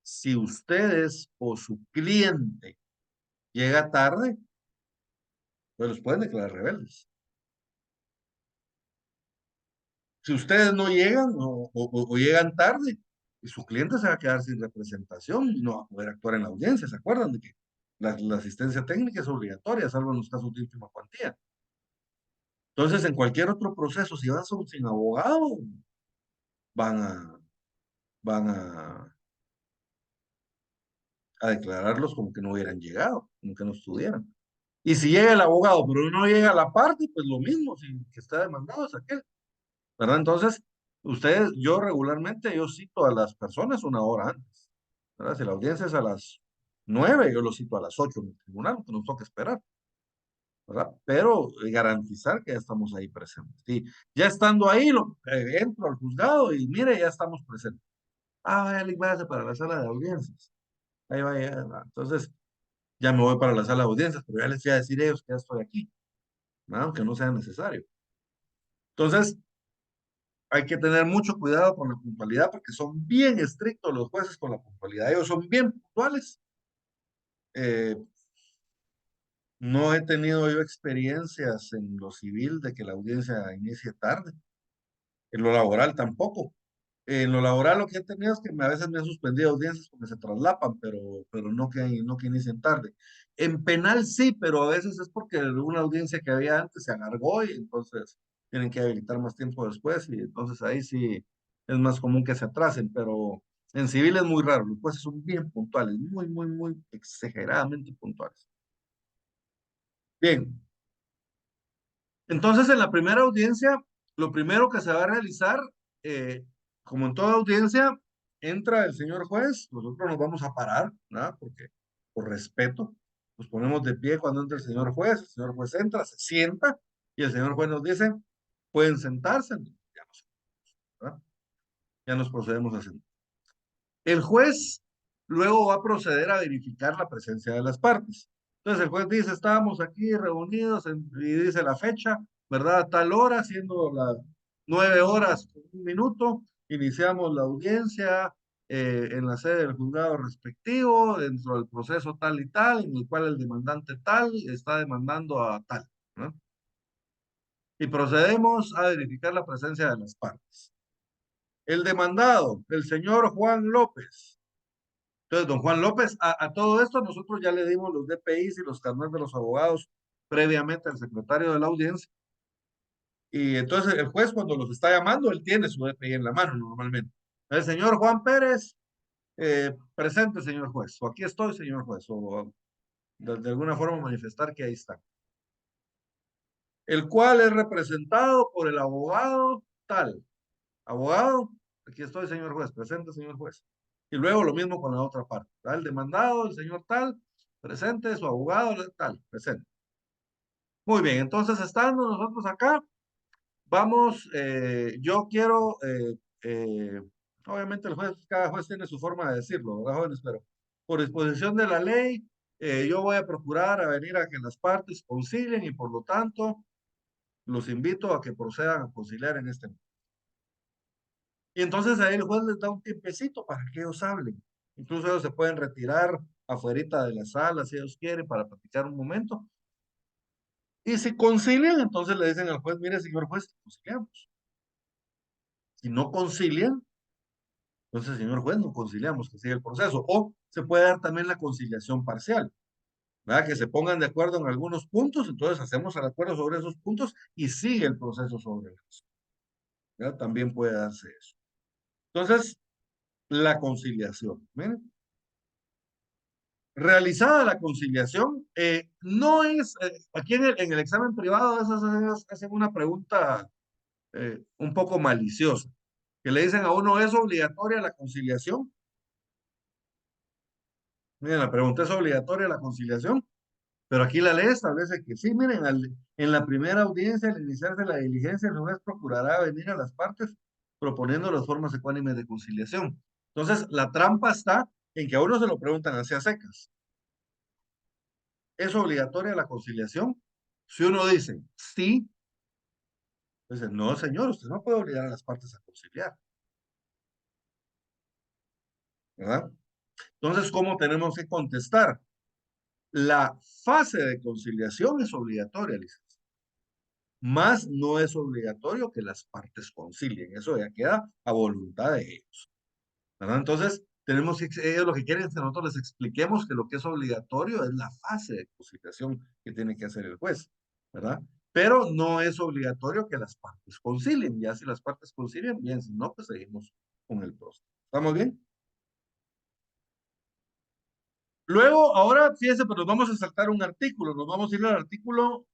si ustedes o su cliente llega tarde, pues los pueden declarar rebeldes. Si ustedes no llegan o llegan tarde, su cliente se va a quedar sin representación y no va a poder actuar en la audiencia. ¿Se acuerdan de que la asistencia técnica es obligatoria, salvo en los casos de última cuantía? Entonces, en cualquier otro proceso, si van sin abogado, van a, van a declararlos como que no hubieran llegado, como que no estuvieran. Y si llega el abogado, pero no llega a la parte, pues lo mismo, si que está demandado es aquel. ¿Verdad? Entonces, ustedes, yo regularmente, yo cito a las personas una hora antes, ¿verdad? Si la audiencia es a las 9, yo lo cito a las 8 en el tribunal, que nos toca esperar, ¿verdad? Pero garantizar que ya estamos ahí presentes. Y ya estando ahí, entro al juzgado y mire, ya estamos presentes. Ah, vaya, váyase para la sala de audiencias. Ahí vaya, ¿verdad? Entonces, ya me voy para la sala de audiencias, pero ya les voy a decir a ellos que ya estoy aquí, ¿verdad? Aunque no sea necesario. Entonces, hay que tener mucho cuidado con la puntualidad porque son bien estrictos los jueces con la puntualidad. Ellos son bien puntuales. Eh, no he tenido yo experiencias en lo civil de que la audiencia inicie tarde. En lo laboral tampoco. En lo laboral lo que he tenido es que a veces me han suspendido audiencias porque se traslapan, pero no que inicien tarde. En penal sí, pero a veces es porque una audiencia que había antes se alargó y entonces tienen que habilitar más tiempo después y entonces ahí sí es más común que se atrasen, pero en civil es muy raro. Los jueces son bien puntuales, muy exageradamente puntuales. Bien, entonces en la primera audiencia, lo primero que se va a realizar, eh, como en toda audiencia, entra el señor juez, nosotros nos vamos a parar, ¿verdad? Porque por respeto, nos ponemos de pie cuando entra el señor juez entra, se sienta y el señor juez nos dice, pueden sentarse, ¿verdad? Ya nos procedemos a sentar. El juez luego va a proceder a verificar la presencia de las partes. Entonces el juez dice, estábamos aquí reunidos y dice la fecha, ¿verdad? A tal hora, siendo las 9 horas con un minuto, iniciamos la audiencia en la sede del juzgado respectivo, dentro del proceso tal y tal, en el cual el demandante tal está demandando a tal, ¿no? Y procedemos a verificar la presencia de las partes. El demandado, el señor Juan López. Entonces, don Juan López, a todo esto nosotros ya le dimos los DPIs y los carnets de los abogados previamente al secretario de la audiencia. Y entonces el juez cuando los está llamando, él tiene su DPI en la mano normalmente. El señor Juan Pérez, presente, señor juez, o aquí estoy, señor juez, o de alguna forma manifestar que ahí está. El cual es representado por el abogado tal. Abogado, aquí estoy, señor juez, presente, señor juez. Y luego lo mismo con la otra parte. ¿Verdad? El demandado, el señor tal, presente, su abogado, tal, presente. Muy bien, entonces estando nosotros acá, vamos, yo quiero, obviamente el juez, cada juez tiene su forma de decirlo, ¿verdad, jóvenes? Pero por disposición de la ley, yo voy a procurar a venir a que las partes concilien y por lo tanto los invito a que procedan a conciliar en este momento. Y entonces ahí el juez les da un tiempecito para que ellos hablen. Incluso ellos se pueden retirar afuerita de la sala si ellos quieren para platicar un momento. Y si concilian, entonces le dicen al juez, mire, señor juez, conciliamos. Si no concilian, entonces, señor juez, no conciliamos, que siga el proceso. O se puede dar también la conciliación parcial, ¿verdad? Que se pongan de acuerdo en algunos puntos, entonces hacemos el acuerdo sobre esos puntos y sigue el proceso sobre eso. ¿Verdad? También puede darse eso. Entonces, la conciliación. Miren. Realizada la conciliación, no es, aquí en el examen privado, hacen una pregunta un poco maliciosa, que le dicen a uno, ¿es obligatoria la conciliación? Miren, la pregunta es obligatoria la conciliación, pero aquí la ley establece que sí, miren, en la primera audiencia, al iniciarse la diligencia, el juez procurará venir a las partes proponiendo las formas ecuánimes de conciliación. Entonces, la trampa está en que a uno se lo preguntan hacia secas. ¿Es obligatoria la conciliación? Si uno dice sí, dice no, señor, usted no puede obligar a las partes a conciliar, ¿verdad? Entonces, ¿cómo tenemos que contestar? La fase de conciliación es obligatoria, licenciado. Más no es obligatorio que las partes concilien. Eso ya queda a voluntad de ellos, ¿verdad? Entonces, tenemos que, ellos lo que quieren es que nosotros les expliquemos que lo que es obligatorio es la fase de conciliación que tiene que hacer el juez, ¿verdad? Pero no es obligatorio que las partes concilien. Ya si las partes concilien, bien, si no, pues seguimos con el proceso. ¿Estamos bien? Luego, ahora, fíjense, pues nos vamos a saltar un artículo, nos vamos a ir al artículo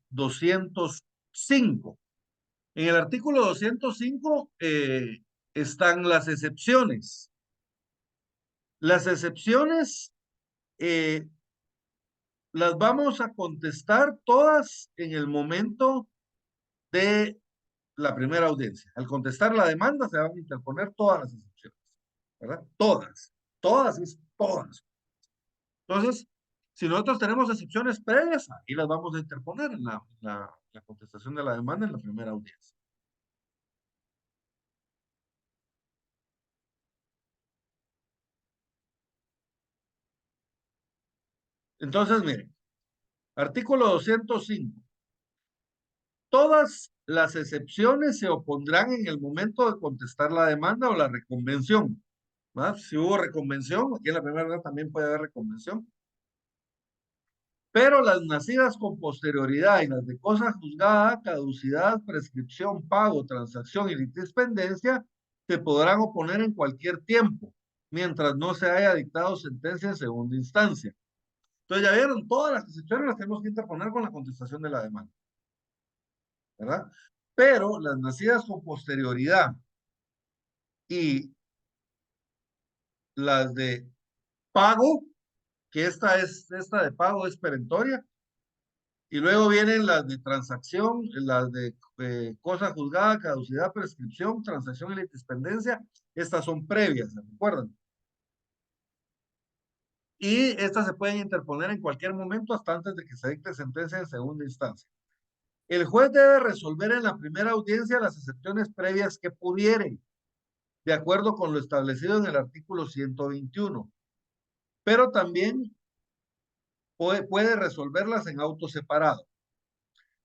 205. En el artículo 205 están las excepciones. Las excepciones eh, las vamos a contestar todas en el momento de la primera audiencia. Al contestar la demanda se van a interponer todas las excepciones, ¿verdad? Todas es todas. Entonces, si nosotros tenemos excepciones previas, ahí las vamos a interponer en la contestación de la demanda en la primera audiencia. Entonces, miren, artículo 205. Todas las excepciones se opondrán en el momento de contestar la demanda o la reconvención. ¿Va? Si hubo reconvención, aquí en la primera ronda también puede haber reconvención. Pero las nacidas con posterioridad y las de cosa juzgada, caducidad, prescripción, pago, transacción y litispendencia se podrán oponer en cualquier tiempo, mientras no se haya dictado sentencia en segunda instancia. Entonces ya vieron, todas las excepciones las tenemos que interponer con la contestación de la demanda, ¿verdad? Pero las nacidas con posterioridad y las de pago, que esta de pago es perentoria, y luego vienen las de transacción, las de cosa juzgada, caducidad, prescripción, transacción y litispendencia. Estas son previas, ¿se recuerdan? Y estas se pueden interponer en cualquier momento hasta antes de que se dicte sentencia en segunda instancia. El juez debe resolver en la primera audiencia las excepciones previas que pudiere, de acuerdo con lo establecido en el artículo 121. Pero también puede resolverlas en auto separado.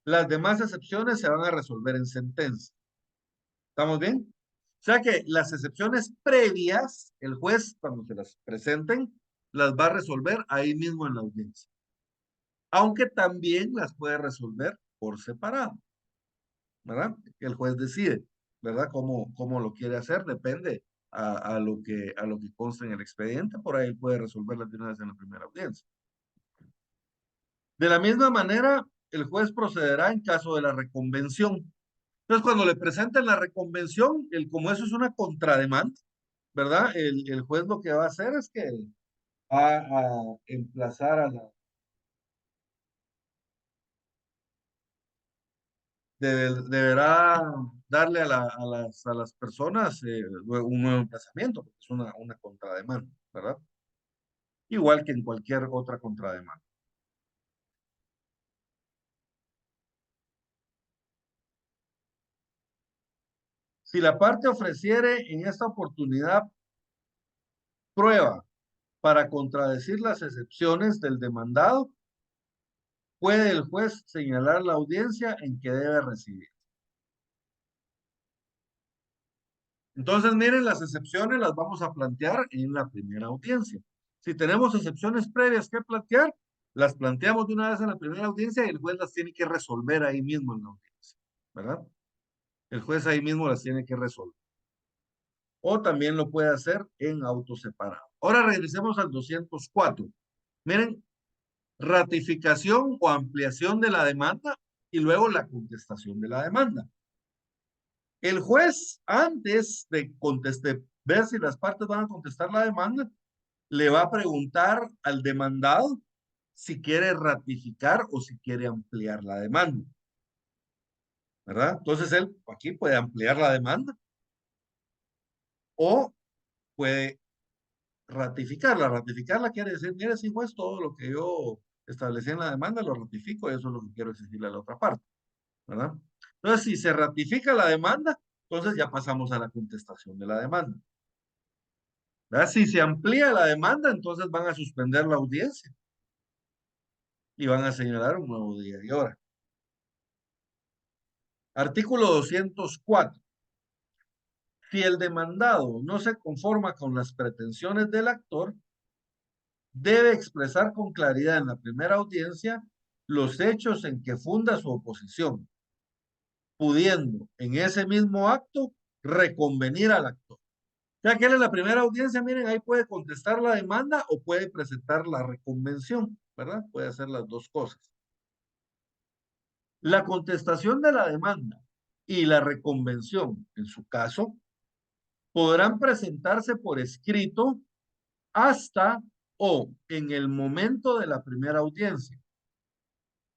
Las demás excepciones se van a resolver en sentencia. ¿Estamos bien? O sea que las excepciones previas, el juez, cuando se las presenten, las va a resolver ahí mismo en la audiencia. Aunque también las puede resolver por separado, ¿verdad? El juez decide, ¿verdad? Cómo lo quiere hacer, depende a lo que consta en el expediente. Por ahí puede resolverlas de una vez en la primera audiencia. De la misma manera, el juez procederá en caso de la reconvención. Entonces, cuando le presenten la reconvención, como eso es una contrademanda, ¿verdad? El juez lo que va a hacer es que va a emplazar deberá darle a las personas un nuevo emplazamiento, porque es una contrademanda, ¿verdad? Igual que en cualquier otra contrademanda. Si la parte ofreciere en esta oportunidad prueba para contradecir las excepciones del demandado, puede el juez señalar la audiencia en que debe recibir. Entonces, miren, las excepciones las vamos a plantear en la primera audiencia. Si tenemos excepciones previas que plantear, las planteamos de una vez en la primera audiencia y el juez las tiene que resolver ahí mismo en la audiencia, ¿verdad? El juez ahí mismo las tiene que resolver. O también lo puede hacer en auto separado. Ahora regresemos al 204. Miren, ratificación o ampliación de la demanda y luego la contestación de la demanda. El juez, antes de ver si las partes van a contestar la demanda, le va a preguntar al demandado si quiere ratificar o si quiere ampliar la demanda, ¿verdad? Entonces él aquí puede ampliar la demanda o puede ratificarla. Ratificarla quiere decir, mire, si juez, todo lo que yo establecí en la demanda lo ratifico y eso es lo que quiero exigirle a la otra parte, ¿verdad? Entonces, si se ratifica la demanda, entonces ya pasamos a la contestación de la demanda. ¿Verdad? Si se amplía la demanda, entonces van a suspender la audiencia y van a señalar un nuevo día y hora. Artículo 204. Si el demandado no se conforma con las pretensiones del actor, debe expresar con claridad en la primera audiencia los hechos en que funda su oposición, pudiendo en ese mismo acto reconvenir al actor. Ya que él en la primera audiencia, miren, ahí puede contestar la demanda o puede presentar la reconvención, ¿verdad? Puede hacer las dos cosas. La contestación de la demanda y la reconvención, en su caso, podrán presentarse por escrito hasta o en el momento de la primera audiencia,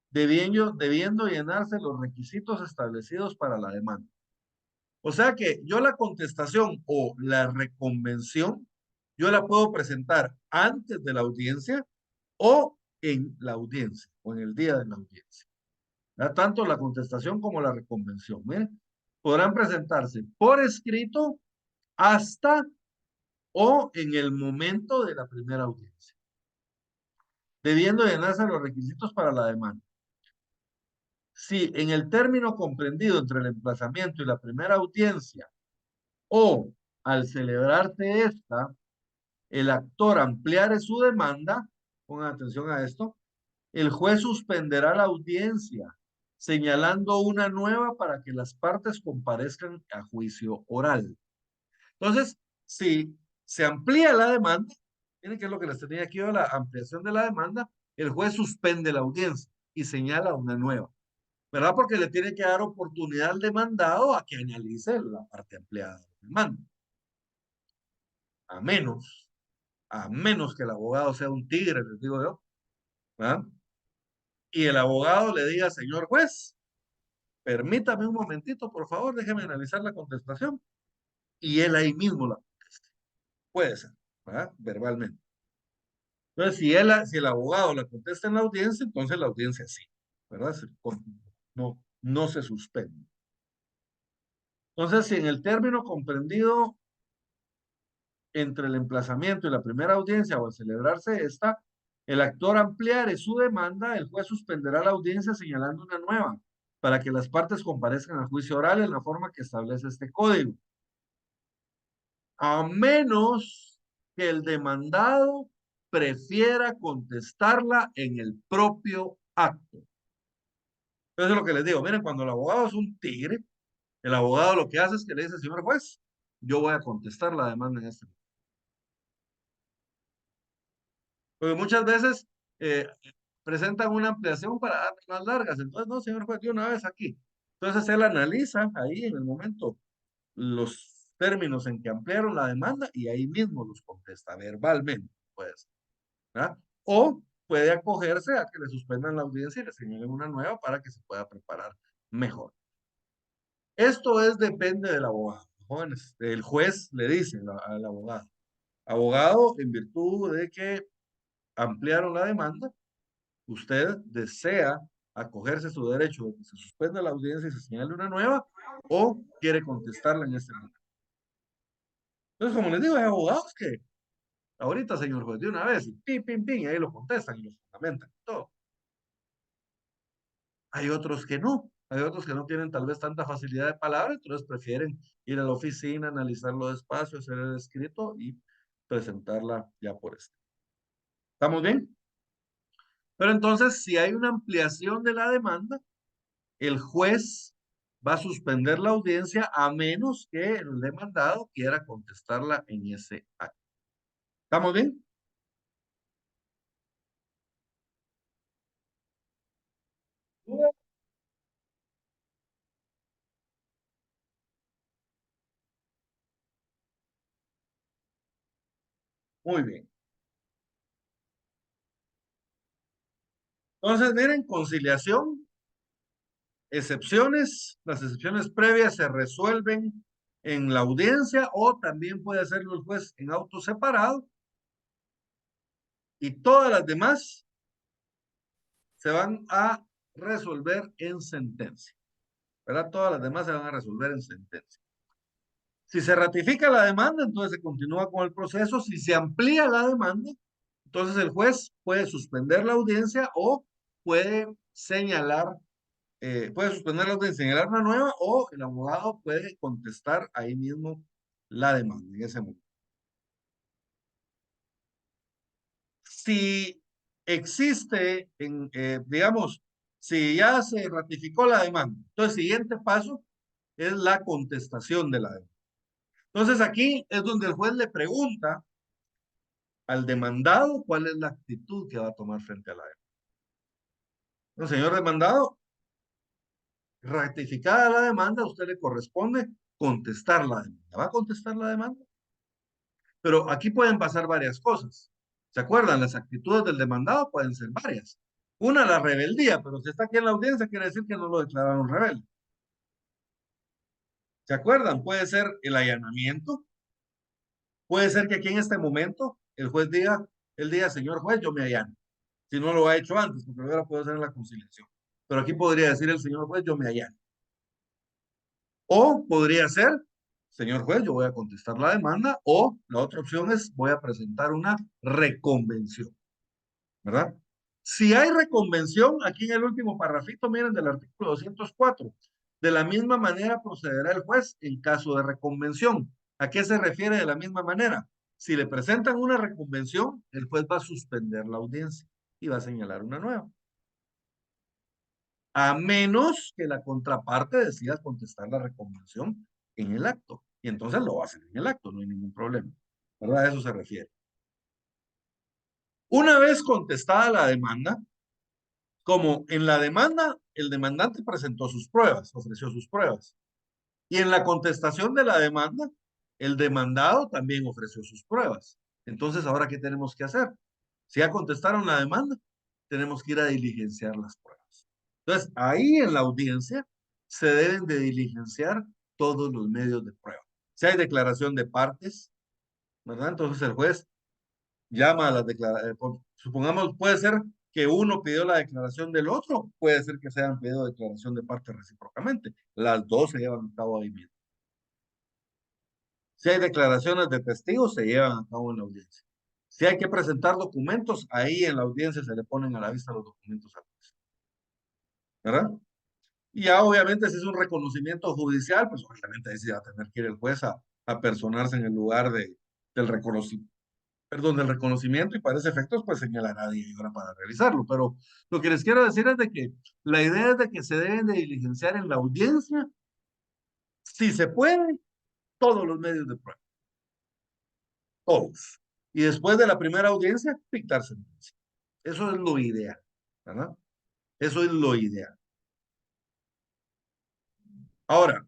debiendo llenarse los requisitos establecidos para la demanda. O sea que yo la contestación o la reconvención, yo la puedo presentar antes de la audiencia o en la audiencia o en el día de la audiencia. ¿Ya? Tanto la contestación como la reconvención. Miren, podrán presentarse por escrito hasta o en el momento de la primera audiencia, debiendo llenarse los requisitos para la demanda. si en el término comprendido entre el emplazamiento y la primera audiencia o al celebrarse esta, el actor ampliare su demanda, pongan atención a esto, el juez suspenderá la audiencia, señalando una nueva para que las partes comparezcan a juicio oral. Entonces, si se amplía la demanda, miren qué es lo que les tenía aquí, la ampliación de la demanda, el juez suspende la audiencia y señala una nueva, ¿verdad? Porque le tiene que dar oportunidad al demandado a que analice la parte ampliada de la demanda. A menos que el abogado sea un tigre, les digo yo, ¿verdad? Y el abogado le diga, señor juez, permítame un momentito, por favor, déjeme analizar la contestación. Y él ahí mismo la contesta. Puede ser, ¿verdad? Verbalmente. Entonces, si el abogado la contesta en la audiencia, entonces la audiencia sí, ¿verdad? No se suspende. Entonces, si en el término comprendido entre el emplazamiento y la primera audiencia o al celebrarse esta, el actor ampliare su demanda, el juez suspenderá la audiencia señalando una nueva, para que las partes comparezcan al juicio oral en la forma que establece este código. A menos que el demandado prefiera contestarla en el propio acto. Eso es lo que les digo. Miren, cuando el abogado es un tigre, el abogado lo que hace es que le dice, señor juez, yo voy a contestar la demanda en este momento. Porque muchas veces presentan una ampliación para dar más largas. Entonces, no, señor juez, de una vez aquí. Entonces, él analiza ahí en el momento los términos en que ampliaron la demanda y ahí mismo los contesta verbalmente, pues, ¿verdad? O puede acogerse a que le suspendan la audiencia y le señalen una nueva para que se pueda preparar mejor. Esto depende del abogado, jóvenes. El juez le dice al abogado, abogado, en virtud de que ampliaron la demanda, usted desea acogerse a su derecho de que se suspenda la audiencia y se señale una nueva o quiere contestarla en este momento. Entonces, como les digo, hay abogados que ahorita, señor juez, de una vez, y pim, pim, pim, y ahí lo contestan y lo fundamentan y todo. Hay otros que no. Hay otros que no tienen tal vez tanta facilidad de palabra, entonces prefieren ir a la oficina, analizarlo despacio, hacer el escrito y presentarla ya por este. ¿Estamos bien? Pero entonces, si hay una ampliación de la demanda, el juez va a suspender la audiencia a menos que el demandado quiera contestarla en ese acto. ¿Estamos bien? Muy bien. Entonces, miren, conciliación, excepciones, las excepciones previas se resuelven en la audiencia o también puede hacerlo el juez en auto separado y todas las demás se van a resolver en sentencia, ¿verdad? Todas las demás se van a resolver en sentencia. Si se ratifica la demanda, entonces se continúa con el proceso. Si se amplía la demanda, entonces el juez puede suspender la audiencia o puede señalar, puede suspender la audiencia, señalar una nueva o el abogado puede contestar ahí mismo la demanda en ese momento. Si existe, digamos, si ya se ratificó la demanda, entonces el siguiente paso es la contestación de la demanda. Entonces aquí es donde el juez le pregunta al demandado cuál es la actitud que va a tomar frente a la demanda. El señor demandado, ratificada la demanda, a usted le corresponde contestar la demanda. ¿Va a contestar la demanda? Pero aquí pueden pasar varias cosas. ¿Se acuerdan? Las actitudes del demandado pueden ser varias. Una, la rebeldía, pero si está aquí en la audiencia quiere decir que no lo declararon rebelde. ¿Se acuerdan? Puede ser el allanamiento. Puede ser que aquí en este momento el juez diga, señor juez, yo me allano. Si no lo ha hecho antes, porque lo hubiera podido hacer en la conciliación. Pero aquí podría decir el señor juez, yo me allano. O podría ser, señor juez, yo voy a contestar la demanda, o la otra opción es, voy a presentar una reconvención, ¿verdad? Si hay reconvención, aquí en el último parrafito, miren, del artículo 204, de la misma manera procederá el juez en caso de reconvención. ¿A qué se refiere de la misma manera? Si le presentan una reconvención, el juez va a suspender la audiencia y va a señalar una nueva. A menos que la contraparte decida contestar la reconvención en el acto. Y entonces lo va a hacer en el acto, no hay ningún problema. ¿Verdad? A eso se refiere. Una vez contestada la demanda, como en la demanda, el demandante presentó sus pruebas, ofreció sus pruebas. Y en la contestación de la demanda, el demandado también ofreció sus pruebas. Entonces, ¿ahora qué tenemos que hacer? Si ya contestaron la demanda, tenemos que ir a diligenciar las pruebas. Entonces, ahí en la audiencia se deben de diligenciar todos los medios de prueba. Si hay declaración de partes, ¿verdad? Entonces el juez llama a las declaraciones. Supongamos, puede ser que uno pidió la declaración del otro, puede ser que se hayan pedido declaración de parte recíprocamente. Las dos se llevan a cabo ahí mismo. Si hay declaraciones de testigos, se llevan a cabo en la audiencia. Si hay que presentar documentos, ahí en la audiencia se le ponen a la vista los documentos al juez. ¿Verdad? Y ya obviamente si es un reconocimiento judicial, pues obviamente ahí sí va a tener que ir el juez a personarse en el lugar del reconocimiento. Perdón, del reconocimiento y para ese efectos pues señalará día y hora para realizarlo. Pero lo que les quiero decir es de que la idea es de que se deben de diligenciar en la audiencia, si se puede, todos los medios de prueba. Todos. Y después de la primera audiencia, dictar sentencia. Eso es lo ideal, ¿verdad? Eso es lo ideal. Ahora,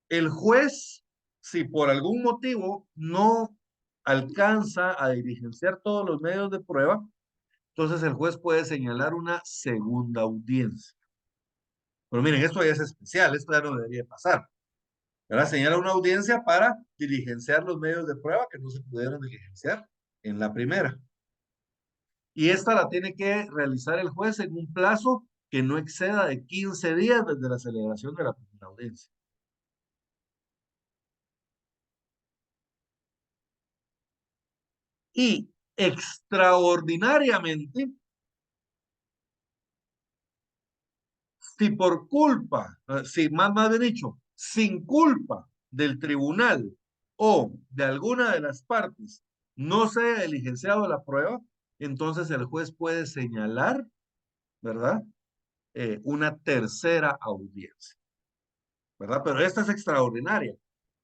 el juez, si por algún motivo no alcanza a diligenciar todos los medios de prueba, entonces el juez puede señalar una segunda audiencia. Pero miren, esto ya es especial, esto ya no debería pasar. ¿Verdad? Señala una audiencia para diligenciar los medios de prueba que no se pudieron diligenciar en la primera. Y esta la tiene que realizar el juez en un plazo que no exceda de 15 días desde la celebración de la primera audiencia. Y extraordinariamente, si por culpa, si más bien dicho, sin culpa del tribunal o de alguna de las partes no se ha diligenciado la prueba, entonces el juez puede señalar, ¿verdad? Una tercera audiencia, ¿verdad? Pero esta es extraordinaria.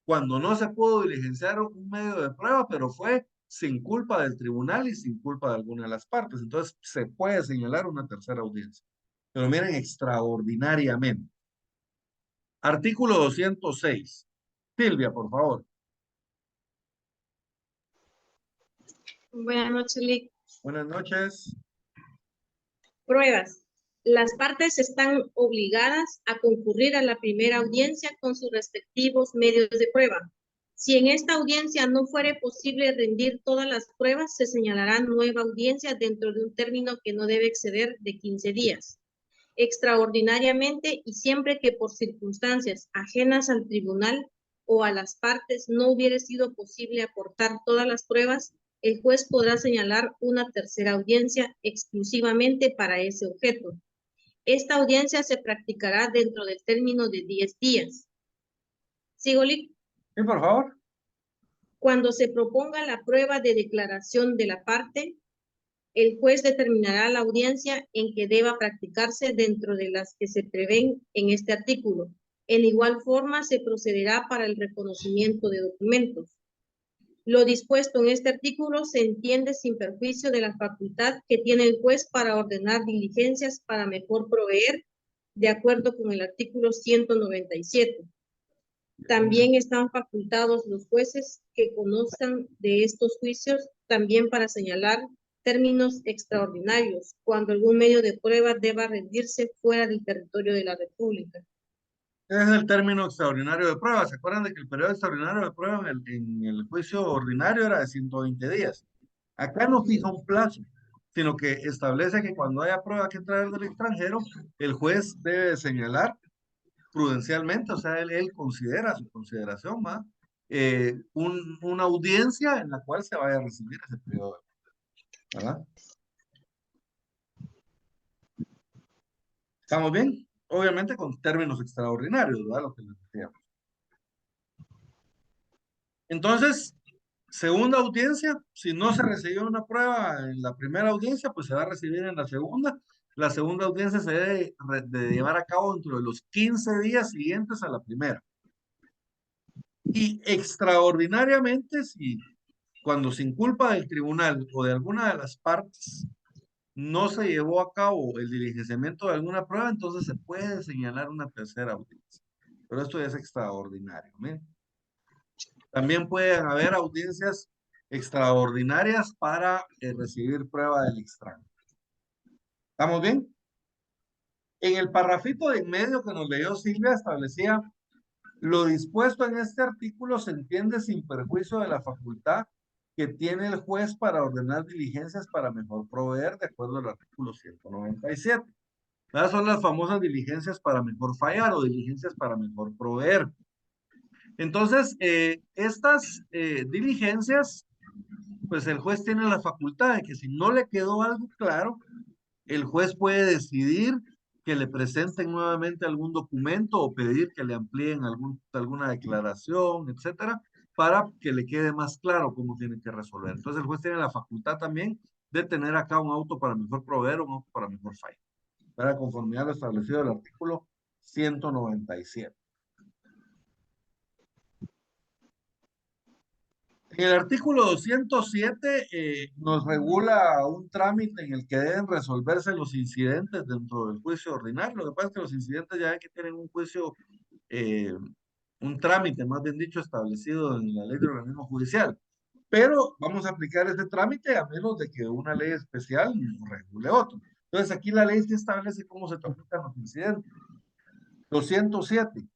Cuando no se pudo diligenciar un medio de prueba, pero fue sin culpa del tribunal y sin culpa de alguna de las partes. Entonces se puede señalar una tercera audiencia. Pero miren, extraordinariamente. Artículo 206. Silvia, por favor. Buenas noches, Lic. Buenas noches. Pruebas. Las partes están obligadas a concurrir a la primera audiencia con sus respectivos medios de prueba. Si en esta audiencia no fuere posible rendir todas las pruebas, se señalará nueva audiencia dentro de un término que no debe exceder de 15 días. Extraordinariamente y siempre que por circunstancias ajenas al tribunal o a las partes no hubiere sido posible aportar todas las pruebas, el juez podrá señalar una tercera audiencia exclusivamente para ese objeto. Esta audiencia se practicará dentro del término de 10 días. ¿Sigo, Lic? Sí, por favor. Cuando se proponga la prueba de declaración de la parte, el juez determinará la audiencia en que deba practicarse dentro de las que se prevén en este artículo. En igual forma, se procederá para el reconocimiento de documentos. Lo dispuesto en este artículo se entiende sin perjuicio de la facultad que tiene el juez para ordenar diligencias para mejor proveer, de acuerdo con el artículo 197. También están facultados los jueces que conozcan de estos juicios también para señalar términos extraordinarios cuando algún medio de prueba deba rendirse fuera del territorio de la República. Ese es el término extraordinario de prueba. ¿Se acuerdan de que el periodo extraordinario de prueba en el juicio ordinario era de 120 días? Acá no fija un plazo, sino que establece que cuando haya prueba que traer del extranjero, el juez debe señalar prudencialmente, o sea, él considera su consideración, ¿va? Una audiencia en la cual se vaya a recibir ese periodo. ¿verdad? ¿Estamos bien? Obviamente con términos extraordinarios, ¿verdad? Lo que les decíamos. Entonces, segunda audiencia, si no se recibió una prueba en la primera audiencia, pues se va a recibir en la segunda. La segunda audiencia se debe de llevar a cabo dentro de los 15 días siguientes a la primera. Y extraordinariamente, si cuando sin culpa del tribunal o de alguna de las partes no se llevó a cabo el diligenciamiento de alguna prueba, entonces se puede señalar una tercera audiencia. Pero esto ya es extraordinario. ¿Miren? También pueden haber audiencias extraordinarias para recibir prueba del extraño. ¿Estamos bien? En el parrafito de en medio que nos leyó Silvia establecía: lo dispuesto en este artículo se entiende sin perjuicio de la facultad que tiene el juez para ordenar diligencias para mejor proveer, de acuerdo al artículo 197. Esas son las famosas diligencias para mejor fallar o diligencias para mejor proveer. Entonces, estas diligencias, pues el juez tiene la facultad de que si no le quedó algo claro, el juez puede decidir que le presenten nuevamente algún documento o pedir que le amplíen alguna declaración, etcétera, para que le quede más claro cómo tiene que resolver. Entonces el juez tiene la facultad también de tener acá un auto para mejor proveer o un auto para mejor fallar, para conformidad a lo establecido del artículo 197. En el artículo 207 nos regula un trámite en el que deben resolverse los incidentes dentro del juicio ordinario. Lo que pasa es que los incidentes ya que tienen un juicio, un trámite, más bien dicho, establecido en la ley de organismo judicial. Pero vamos a aplicar ese trámite a menos de que una ley especial regule otro. Entonces aquí la ley sí establece cómo se tramitan los incidentes. 207.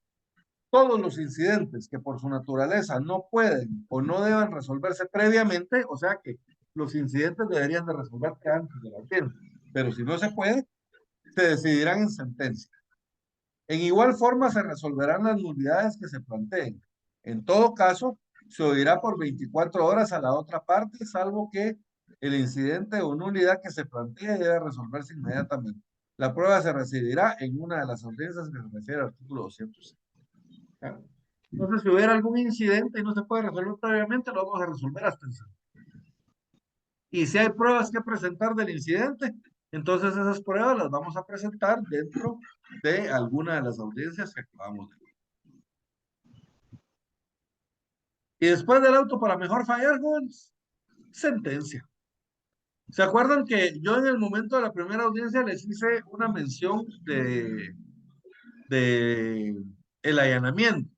Todos los incidentes que por su naturaleza no pueden o no deben resolverse previamente, o sea que los incidentes deberían de resolverse antes de la audiencia, pero si no se puede, se decidirán en sentencia. En igual forma se resolverán las nulidades que se planteen. En todo caso, se oirá por 24 horas a la otra parte, salvo que el incidente o nulidad que se plantee debe resolverse inmediatamente. La prueba se recibirá en una de las audiencias que se refiere al artículo 206. Entonces, si hubiera algún incidente y no se puede resolver previamente, lo vamos a resolver hasta el sábado. Y si hay pruebas que presentar del incidente, entonces esas pruebas las vamos a presentar dentro de alguna de las audiencias que acabamos de ver. Y después del auto para mejor fallar, jóvenes, sentencia. ¿Se acuerdan que yo en el momento de la primera audiencia les hice una mención de el allanamiento?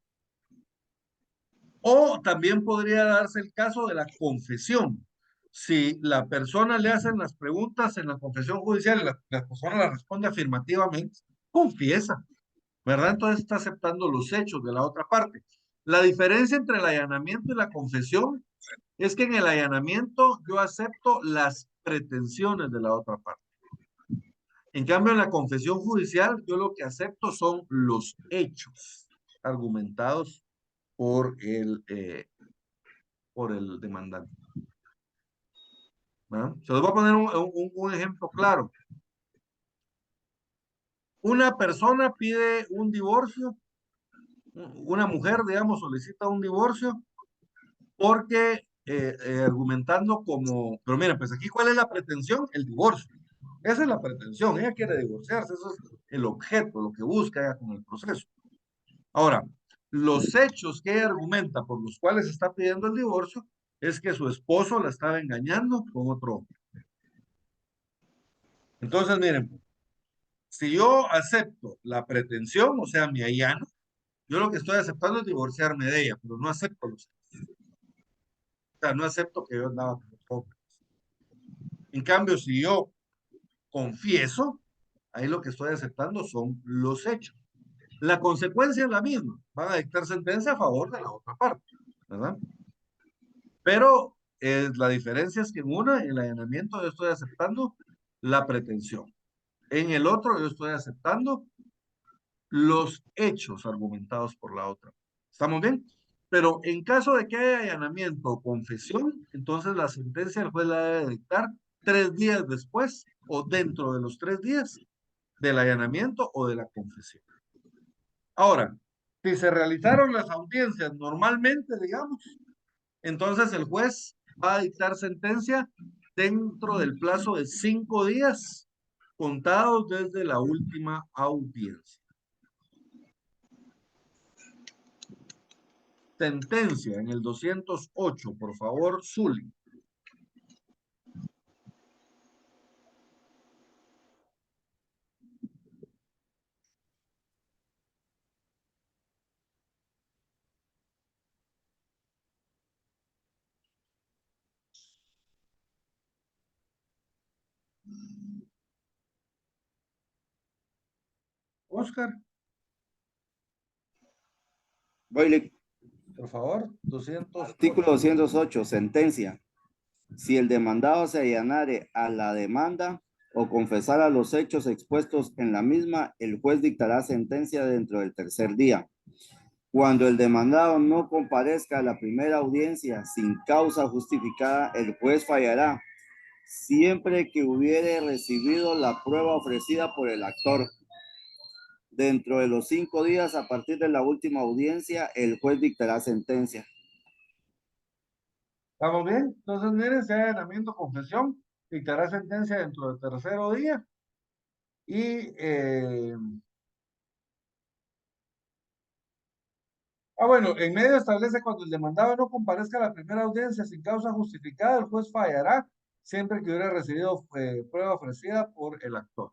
O también podría darse el caso de la confesión. Si la persona le hacen las preguntas en la confesión judicial y la persona la responde afirmativamente, confiesa, ¿verdad? Entonces está aceptando los hechos de la otra parte. La diferencia entre el allanamiento y la confesión es que en el allanamiento yo acepto las pretensiones de la otra parte. En cambio, en la confesión judicial, yo lo que acepto son los hechos argumentados por el demandante. ¿verdad? Se los voy a poner un ejemplo claro. Una persona pide un divorcio, una mujer, digamos, solicita un divorcio porque argumentando como, pero miren, pues aquí, ¿cuál es la pretensión? El divorcio. Esa es la pretensión, ella quiere divorciarse, eso es el objeto, lo que busca ella con el proceso. Ahora, los hechos que ella argumenta por los cuales está pidiendo el divorcio es que su esposo la estaba engañando con otro hombre. Entonces, miren, si yo acepto la pretensión, o sea, mi allano, yo lo que estoy aceptando es divorciarme de ella, pero no acepto los hechos. O sea, no acepto que yo andaba con otro hombre. En cambio, si yo confieso, ahí lo que estoy aceptando son los hechos. La consecuencia es la misma. Van a dictar sentencia a favor de la otra parte, ¿verdad? Pero la diferencia es que en una, en el allanamiento, yo estoy aceptando la pretensión. En el otro, yo estoy aceptando los hechos argumentados por la otra. ¿Estamos bien? Pero en caso de que haya allanamiento o confesión, entonces la sentencia el juez la debe dictar 3 días después o dentro de los 3 días del allanamiento o de la confesión. Ahora, si se realizaron las audiencias normalmente, digamos, entonces el juez va a dictar sentencia dentro del plazo de 5 días contados desde la última audiencia. Sentencia en el 208, por favor, Zuli. Oscar, Voy, por favor, 208. artículo 208, sentencia. Si el demandado se allanare a la demanda o confesara los hechos expuestos en la misma, el juez dictará sentencia dentro del tercer día. Cuando el demandado no comparezca a la primera audiencia sin causa justificada, el juez fallará, siempre que hubiere recibido la prueba ofrecida por el actor. Dentro de los 5 días a partir de la última audiencia, el juez dictará sentencia. ¿Estamos bien? Entonces, miren, sea allanamiento, confesión, dictará sentencia dentro del tercero día. Y, bueno, en medio establece cuando el demandado no comparezca a la primera audiencia sin causa justificada, el juez fallará siempre que hubiera recibido prueba ofrecida por el actor.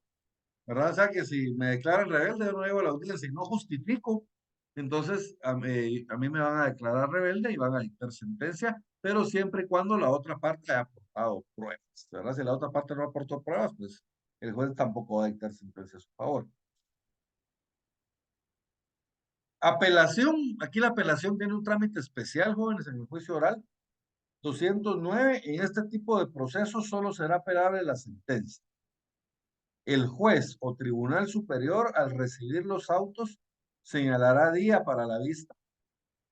¿Verdad? O sea que si me declaran rebelde, yo no llego a la audiencia y no justifico, entonces a mí me van a declarar rebelde y van a dictar sentencia, pero siempre y cuando la otra parte haya aportado pruebas, ¿verdad? Si la otra parte no aportó pruebas, pues el juez tampoco va a dictar sentencia a su favor. Apelación, aquí la apelación tiene un trámite especial, jóvenes, en el juicio oral. 209, en este tipo de procesos solo será apelable la sentencia. El juez o tribunal superior, al recibir los autos, señalará día para la vista,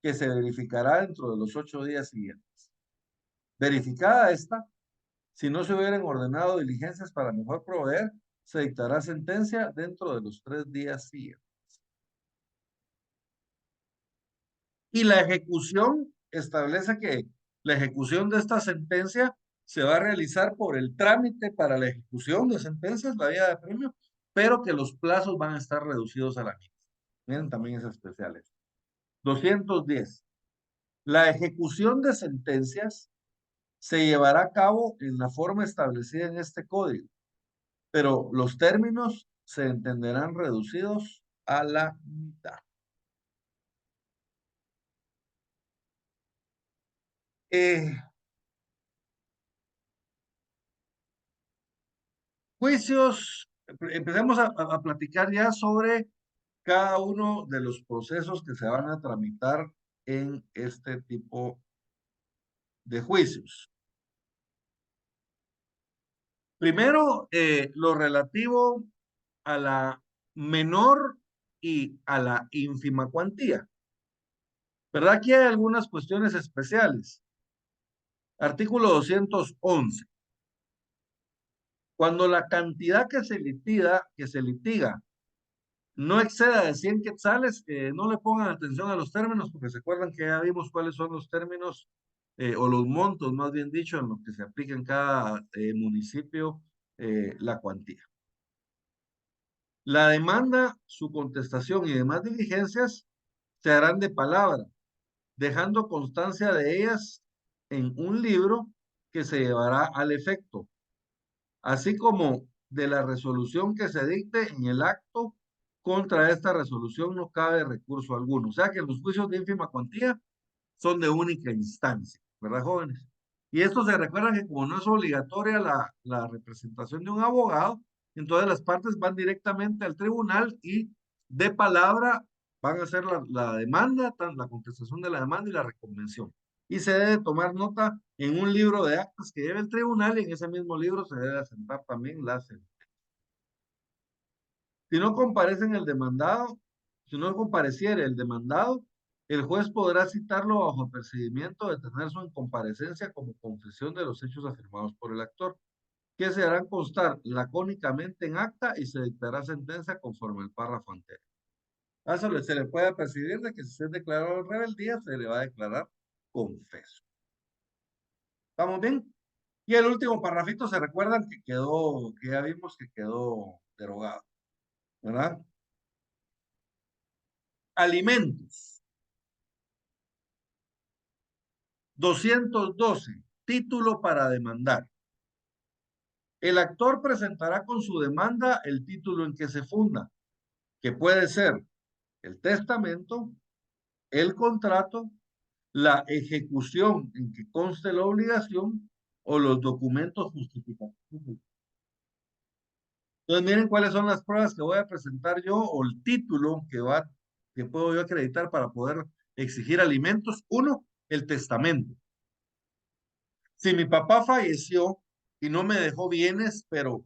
que se verificará dentro de los 8 días siguientes. Verificada esta, si no se hubieran ordenado diligencias para mejor proveer, se dictará sentencia dentro de los 3 días siguientes. Y la ejecución establece que la ejecución de esta sentencia se va a realizar por el trámite para la ejecución de sentencias, la vía de premio, pero que los plazos van a estar reducidos a la mitad. Miren, también es especial. 210. La ejecución de sentencias se llevará a cabo en la forma establecida en este código, pero los términos se entenderán reducidos a la mitad. Juicios, empecemos a platicar ya sobre cada uno de los procesos que se van a tramitar en este tipo de juicios. Primero, lo relativo a la menor y a la ínfima cuantía. ¿Verdad? Aquí hay algunas cuestiones especiales. Artículo 211. Cuando la cantidad que se litiga no exceda de 100 quetzales, no le pongan atención a los términos, porque se acuerdan que ya vimos cuáles son los términos o los montos, más bien dicho, en lo que se aplica en cada municipio la cuantía. La demanda, su contestación y demás diligencias se harán de palabra, dejando constancia de ellas en un libro que se llevará al efecto, así como de la resolución que se dicte en el acto. Contra esta resolución no cabe recurso alguno. O sea que los juicios de ínfima cuantía son de única instancia, ¿verdad, jóvenes? Y esto se recuerda que como no es obligatoria la representación de un abogado, entonces las partes van directamente al tribunal y de palabra van a hacer la demanda, la contestación de la demanda y la reconvención. Y se debe tomar nota en un libro de actas que lleve el tribunal y en ese mismo libro se debe asentar también la sentencia. Si no comparecen el demandado, si no compareciere el demandado, el juez podrá citarlo bajo el procedimiento de tener su incomparecencia como confesión de los hechos afirmados por el actor. que se harán constar lacónicamente en acta y se dictará sentencia conforme el párrafo anterior. A eso se le puede percibir de que si se declaró rebeldía, se le va a declarar confeso. ¿Estamos bien? Y el último parrafito, se recuerdan que quedó, que ya vimos que quedó derogado, ¿verdad? Alimentos. 212. Título para demandar. El actor presentará con su demanda el título en que se funda, que puede ser el testamento, el contrato, la ejecución en que conste la obligación o los documentos justificativos. Entonces, miren cuáles son las pruebas que voy a presentar yo o el título que puedo yo acreditar para poder exigir alimentos. Uno, el testamento. Si mi papá falleció y no me dejó bienes, pero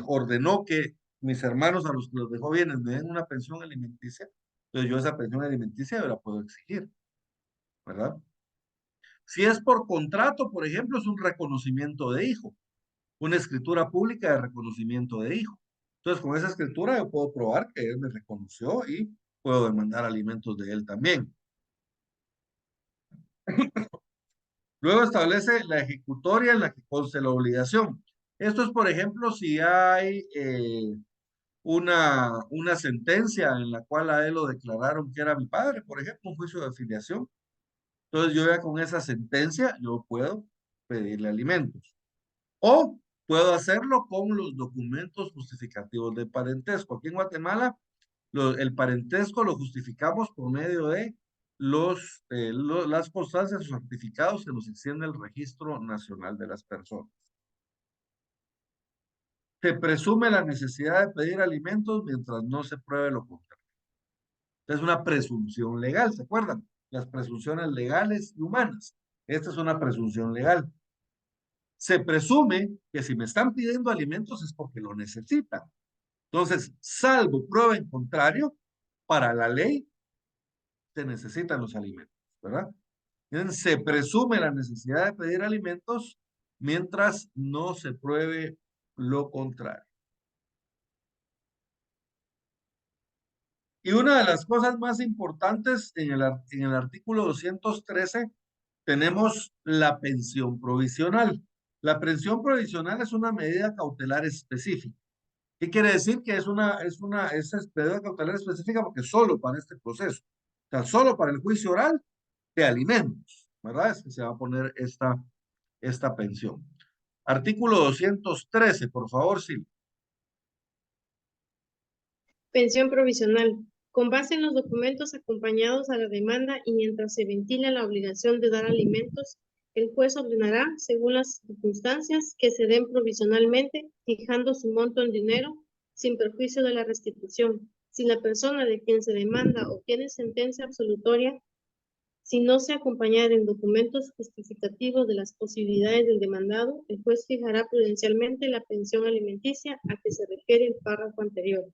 ordenó que mis hermanos a los que los dejó bienes me den una pensión alimenticia, entonces yo esa pensión alimenticia yo la puedo exigir, ¿verdad? Si es por contrato, por ejemplo, es un reconocimiento de hijo, una escritura pública de reconocimiento de hijo. Entonces, con esa escritura yo puedo probar que él me reconoció y puedo demandar alimentos de él también. Luego establece la ejecutoria en la que conste la obligación. Esto es, por ejemplo, si hay una sentencia en la cual a él lo declararon que era mi padre, por ejemplo, un juicio de filiación. Entonces yo ya con esa sentencia, yo puedo pedirle alimentos. O puedo hacerlo con los documentos justificativos de parentesco. Aquí en Guatemala, el parentesco lo justificamos por medio de las constancias o certificados que nos extiende el Registro Nacional de las Personas. Se presume la necesidad de pedir alimentos mientras no se pruebe lo contrario. Es una presunción legal, ¿se acuerdan? Las presunciones legales y humanas. Esta es una presunción legal. Se presume que si me están pidiendo alimentos es porque lo necesitan. Entonces, salvo prueba en contrario, para la ley se necesitan los alimentos, ¿verdad? Entonces, se presume la necesidad de pedir alimentos mientras no se pruebe lo contrario. Y una de las cosas más importantes en el artículo 213 tenemos la pensión provisional. La pensión provisional es una medida cautelar específica. ¿Qué quiere decir? Que es medida cautelar específica porque solo para este proceso, o sea, solo para el juicio oral de alimentos, ¿verdad? Es que se va a poner esta pensión. Artículo 213, por favor, sí. Pensión provisional. Con base en los documentos acompañados a la demanda y mientras se ventila la obligación de dar alimentos, el juez ordenará, según las circunstancias, que se den provisionalmente, fijando su monto en dinero, sin perjuicio de la restitución. Si la persona de quien se demanda obtiene sentencia absolutoria, si no se acompañara en documentos justificativos de las posibilidades del demandado, el juez fijará prudencialmente la pensión alimenticia a que se refiere el párrafo anterior.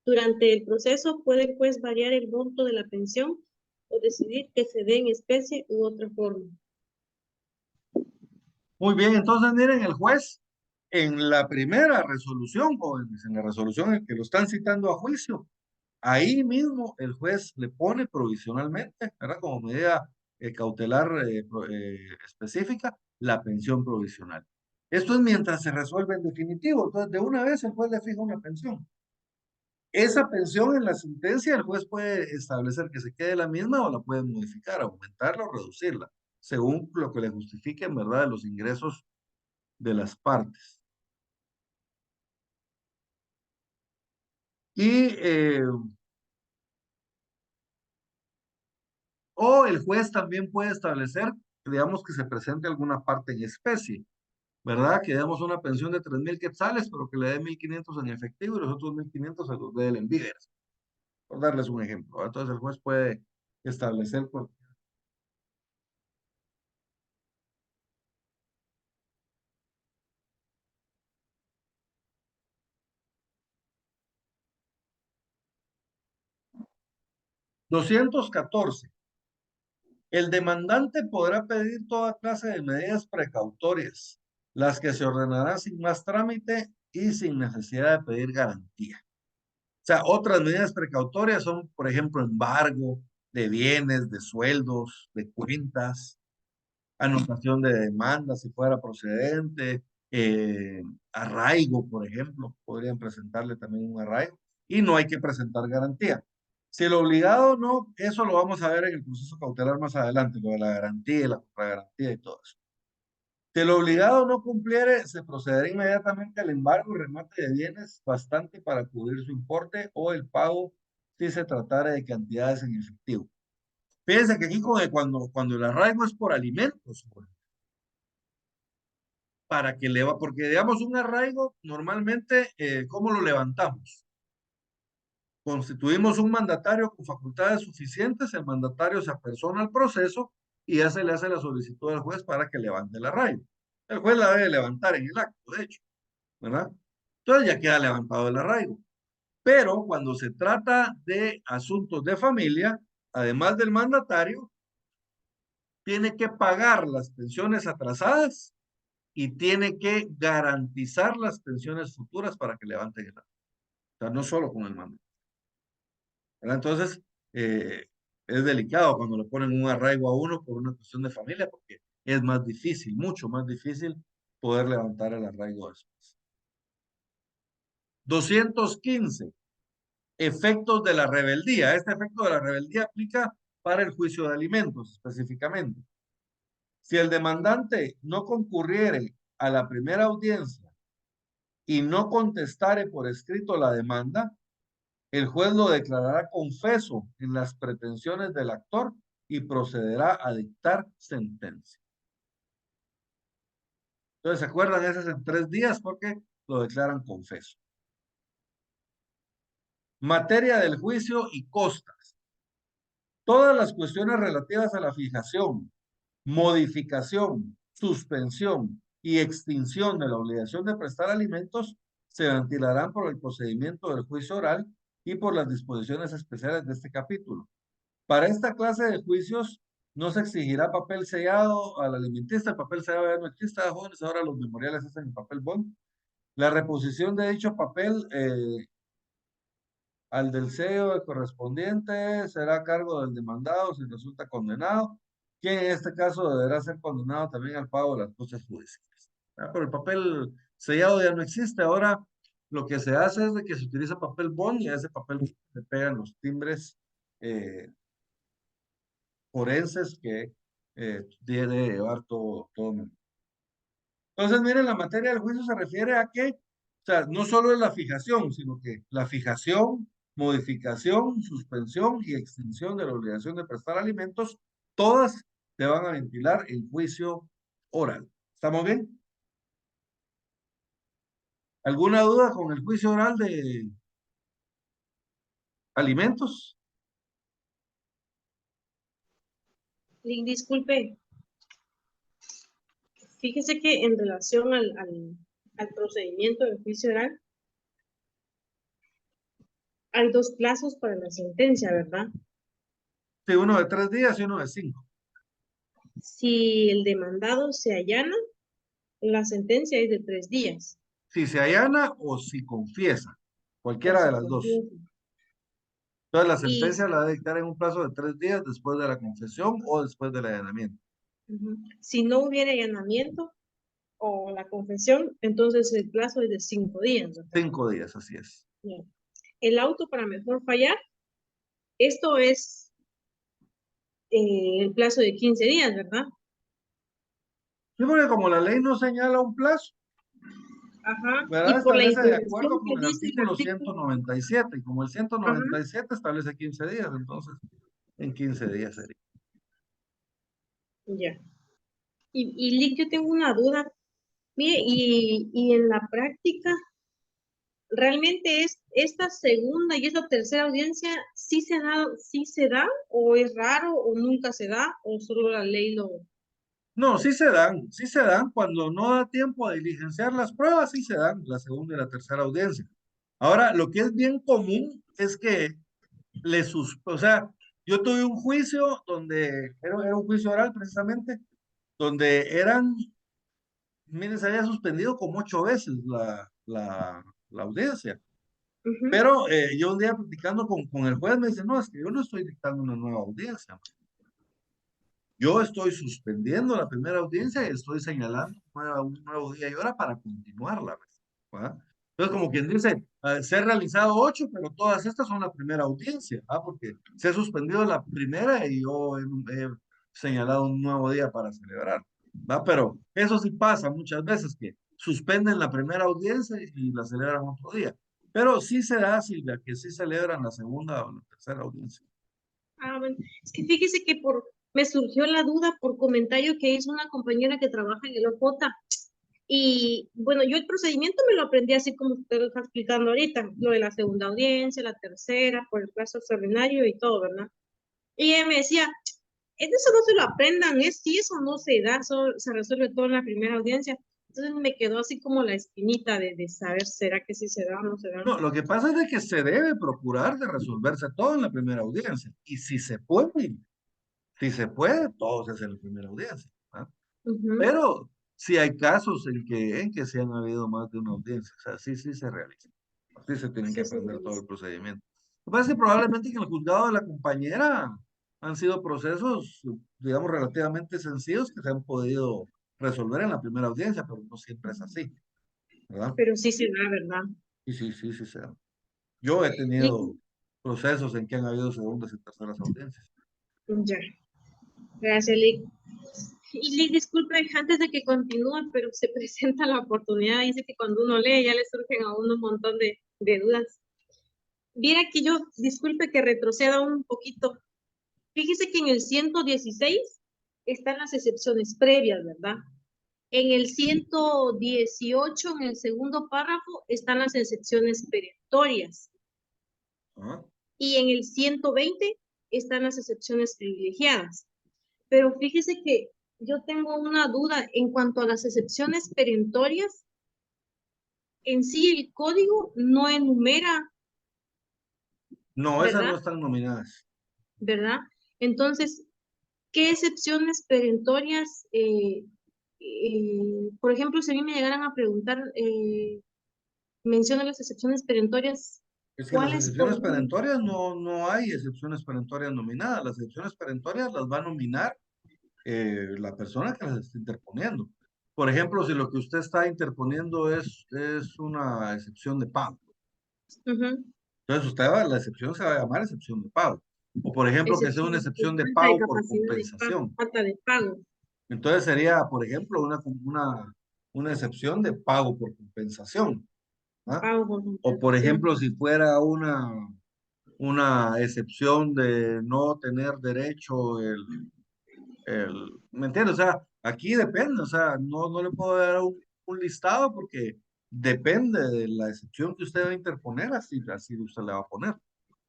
Durante el proceso puede el juez variar el monto de la pensión o decidir que se dé en especie u otra forma. Muy bien, entonces miren, el juez en la primera resolución o en la resolución en que lo están citando a juicio, ahí mismo el juez le pone provisionalmente, ¿verdad? Como medida cautelar específica, la pensión provisional. Esto es mientras se resuelve en definitivo, entonces de una vez el juez le fija una pensión. Esa pensión en la sentencia el juez puede establecer que se quede la misma o la puede modificar, aumentarla o reducirla, según lo que le justifique en verdad los ingresos de las partes. Y o el juez también puede establecer, digamos, que se presente alguna parte en especie, ¿verdad? Que demos una pensión de 3,000 quetzales, pero que le dé 1,500 en efectivo y los otros 1,500 se los dé el envío, por darles un ejemplo. Entonces el juez puede establecer por 214. El demandante podrá pedir toda clase de medidas precautorias las que se ordenarán sin más trámite y sin necesidad de pedir garantía. O sea, otras medidas precautorias son, por ejemplo, embargo de bienes, de sueldos, de cuentas, anotación de demanda si fuera procedente, arraigo, por ejemplo, podrían presentarle también un arraigo y no hay que presentar garantía. Si el obligado no, eso lo vamos a ver en el proceso cautelar más adelante, lo de la garantía y la contragarantía y todo eso. Si el obligado no cumpliere, se procederá inmediatamente al embargo y remate de bienes bastante para cubrir su importe o el pago si se tratara de cantidades en efectivo. Fíjense que aquí cuando el arraigo es por alimentos, para que porque digamos un arraigo, normalmente, ¿cómo lo levantamos? Constituimos un mandatario con facultades suficientes, el mandatario se apersona al proceso y ya se le hace la solicitud al juez para que levante el arraigo. El juez la debe levantar en el acto, de hecho, ¿verdad? Entonces ya queda levantado el arraigo. Pero cuando se trata de asuntos de familia, además del mandatario, tiene que pagar las pensiones atrasadas y tiene que garantizar las pensiones futuras para que levanten el acto. O sea, no solo con el mando. Entonces, es delicado cuando le ponen un arraigo a uno por una cuestión de familia, porque es más difícil, mucho más difícil poder levantar el arraigo después. 215. Efectos de la rebeldía. Este efecto de la rebeldía aplica para el juicio de alimentos específicamente. Si el demandante no concurriere a la primera audiencia y no contestare por escrito la demanda, el juez lo declarará confeso en las pretensiones del actor y procederá a dictar sentencia. Entonces, ¿se acuerdan? Ese es en 3 días porque lo declaran confeso. Materia del juicio y costas. Todas las cuestiones relativas a la fijación, modificación, suspensión y extinción de la obligación de prestar alimentos se ventilarán por el procedimiento del juicio oral y por las disposiciones especiales de este capítulo. Para esta clase de juicios no se exigirá papel sellado al alimentista, el papel sellado ya no existe, jóvenes, ahora los memoriales hacen en papel bond. La reposición de dicho papel al del sello correspondiente será a cargo del demandado si resulta condenado, quien en este caso deberá ser condenado también al pago de las costas judiciales. Pero el papel sellado ya no existe, ahora lo que se hace es de que se utiliza papel bond y a ese papel se pegan los timbres forenses que debe llevar todo. Entonces, miren, la materia del juicio se refiere a que, o sea, no solo es la fijación, sino que la fijación, modificación, suspensión y extinción de la obligación de prestar alimentos, todas se van a ventilar en juicio oral. ¿Estamos bien? ¿Alguna duda con el juicio oral de alimentos? Disculpe, fíjese que en relación al procedimiento del juicio oral, hay 2 plazos para la sentencia, ¿verdad? Sí, uno de 3 días y uno de 5. Si el demandado se allana, la sentencia es de 3 días. Si se allana o si confiesa, cualquiera O de si las dos. confiesa. Entonces, la Y sentencia la va a dictar en un plazo de 3 días después de la confesión o después del allanamiento. si no hubiera allanamiento o la confesión, entonces el plazo es de 5 días, ¿verdad? 5 días, así es. Bien. El auto para mejor fallar, esto es el plazo de 15 días, ¿verdad? Sí, porque como la ley no señala un plazo, Ajá. ¿verdad? Y por la Establece de información acuerdo que con el dice el artículo artículo. 197, y como el Ajá. 197 establece 15 días, entonces en 15 días sería. Ya. Y Lick, yo tengo una duda. Mire, y en la práctica, ¿realmente es esta segunda y esta tercera audiencia sí se da, o es raro, o nunca se da, o solo la ley lo... No, sí se dan, cuando no da tiempo a diligenciar las pruebas, sí se dan la segunda y la tercera audiencia. Ahora, lo que es bien común es que o sea, yo tuve un juicio donde, era un juicio oral precisamente, donde eran Mire, se había suspendido como 8 veces la audiencia. Ujú. Pero yo un día platicando con el juez me dice, no, es que yo no estoy dictando una nueva audiencia. Yo estoy suspendiendo la primera audiencia y estoy señalando un nuevo día y hora para continuarla. ¿Va? Entonces, como quien dice, se han realizado 8, pero todas estas son la primera audiencia, porque se ha suspendido la primera y yo he señalado un nuevo día para celebrar. ¿Va? Pero eso sí pasa muchas veces, que suspenden la primera audiencia y la celebran otro día. Pero sí se da, Silvia, que sí celebran la segunda o la tercera audiencia. Ah, bueno, es que fíjese que me surgió la duda por comentario que hizo una compañera que trabaja en el OJ. Y bueno, yo el procedimiento me lo aprendí así como usted lo está explicando ahorita, lo de la segunda audiencia, la tercera, por el plazo extraordinario y todo, ¿verdad? Y ella me decía, es de eso no se lo aprendan, es si eso no se da, eso se resuelve todo en la primera audiencia. Entonces me quedó así como la espinita de saber, ¿será que sí se da o no se da? No, lo que pasa es de que se debe procurar de resolverse todo en la primera audiencia. Y si se puede, todo se hace en la primera audiencia. ¿Ah? Ujú. Pero sí hay casos en que se han habido más de una audiencia. O sea, sí, sí se realiza. Sí se tienen que Sí, sí, aprender todo sí. el procedimiento. Lo que pasa es que probablemente en el juzgado de la compañera han sido procesos, digamos, relativamente sencillos que se han podido resolver en la primera audiencia, pero no siempre es así, ¿verdad? Pero sí se da, ¿verdad? Y sí, sí, sí se da. Yo he Y, tenido procesos en que han habido segundas y terceras audiencias. ya, gracias, Lick. Y Lick, disculpe, antes de que continúe, pero se presenta la oportunidad, dice que cuando uno lee ya le surgen a uno un montón de dudas. Viera que yo, disculpe que retroceda un poquito. Fíjese que en el 116 están las excepciones previas, ¿verdad? En el 118, en el segundo párrafo, están las excepciones perentorias. ¿Ah? Y en el 120 están las excepciones privilegiadas. Pero fíjese que yo tengo una duda en cuanto a las excepciones perentorias. En sí, el código no enumera, No, esas no ¿verdad? están nominadas. ¿Verdad? Entonces, ¿qué excepciones perentorias, por ejemplo, si a mí me llegaran a preguntar, menciona las excepciones perentorias, Es que las ¿cuáles excepciones podrían? perentorias no hay excepciones perentorias nominadas. Las excepciones perentorias las va a nominar la persona que las está interponiendo. Por ejemplo, si lo que usted está interponiendo es una excepción de pago, Ujú. entonces la excepción se va a llamar excepción de pago. O por ejemplo, que sea una Excepción de excepción de falta de pago por capacidad de pago, compensación. falta de pago. Entonces sería, por ejemplo, una excepción de pago por compensación. ¿Ah? Pago por O por compensación. ejemplo, si fuera una excepción de no tener derecho ¿me entiendes? O sea, aquí depende, o sea, no le puedo dar un listado porque depende de la excepción que usted va a interponer, así usted le va a poner.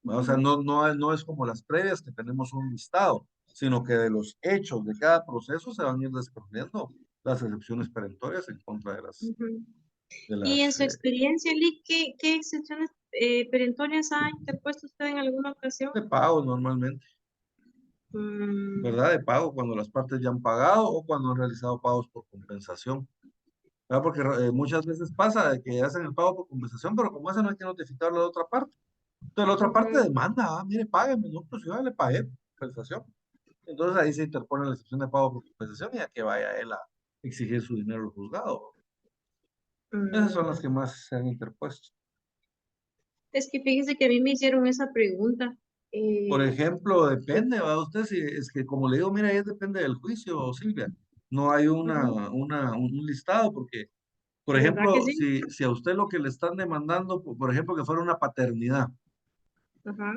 ¿Va? O sea, no es como las previas que tenemos un listado, sino que de los hechos de cada proceso se van a ir desprendiendo las excepciones perentorias en contra de las, Ujú. de Y en las su experiencia, Lick, ¿qué excepciones perentorias ha interpuesto usted en alguna ocasión? de pago normalmente. Mm, ¿Verdad? De pago cuando las partes ya han pagado o cuando han realizado pagos por compensación. ¿Verdad? Porque muchas veces pasa de que hacen el pago por compensación, pero como ese no hay que notificarlo a la otra parte. Entonces la otra parte ujú. demanda, mire, págame, no, pues yo ya le pagué por compensación. Entonces ahí se interpone la excepción de pago por compensación y a que vaya él a exigir su dinero al juzgado. Esas son las Mm. que más se han interpuesto. Es que fíjese que a mí me hicieron esa pregunta. Por Eh, ejemplo, depende, ¿va? Usted si es que como le digo, mira, ahí depende del juicio, Silvia. No hay ujú. un listado porque, por ¿Verdad que ejemplo, sí? si a usted lo que le están demandando, por ejemplo, que fuera una paternidad, Ajá.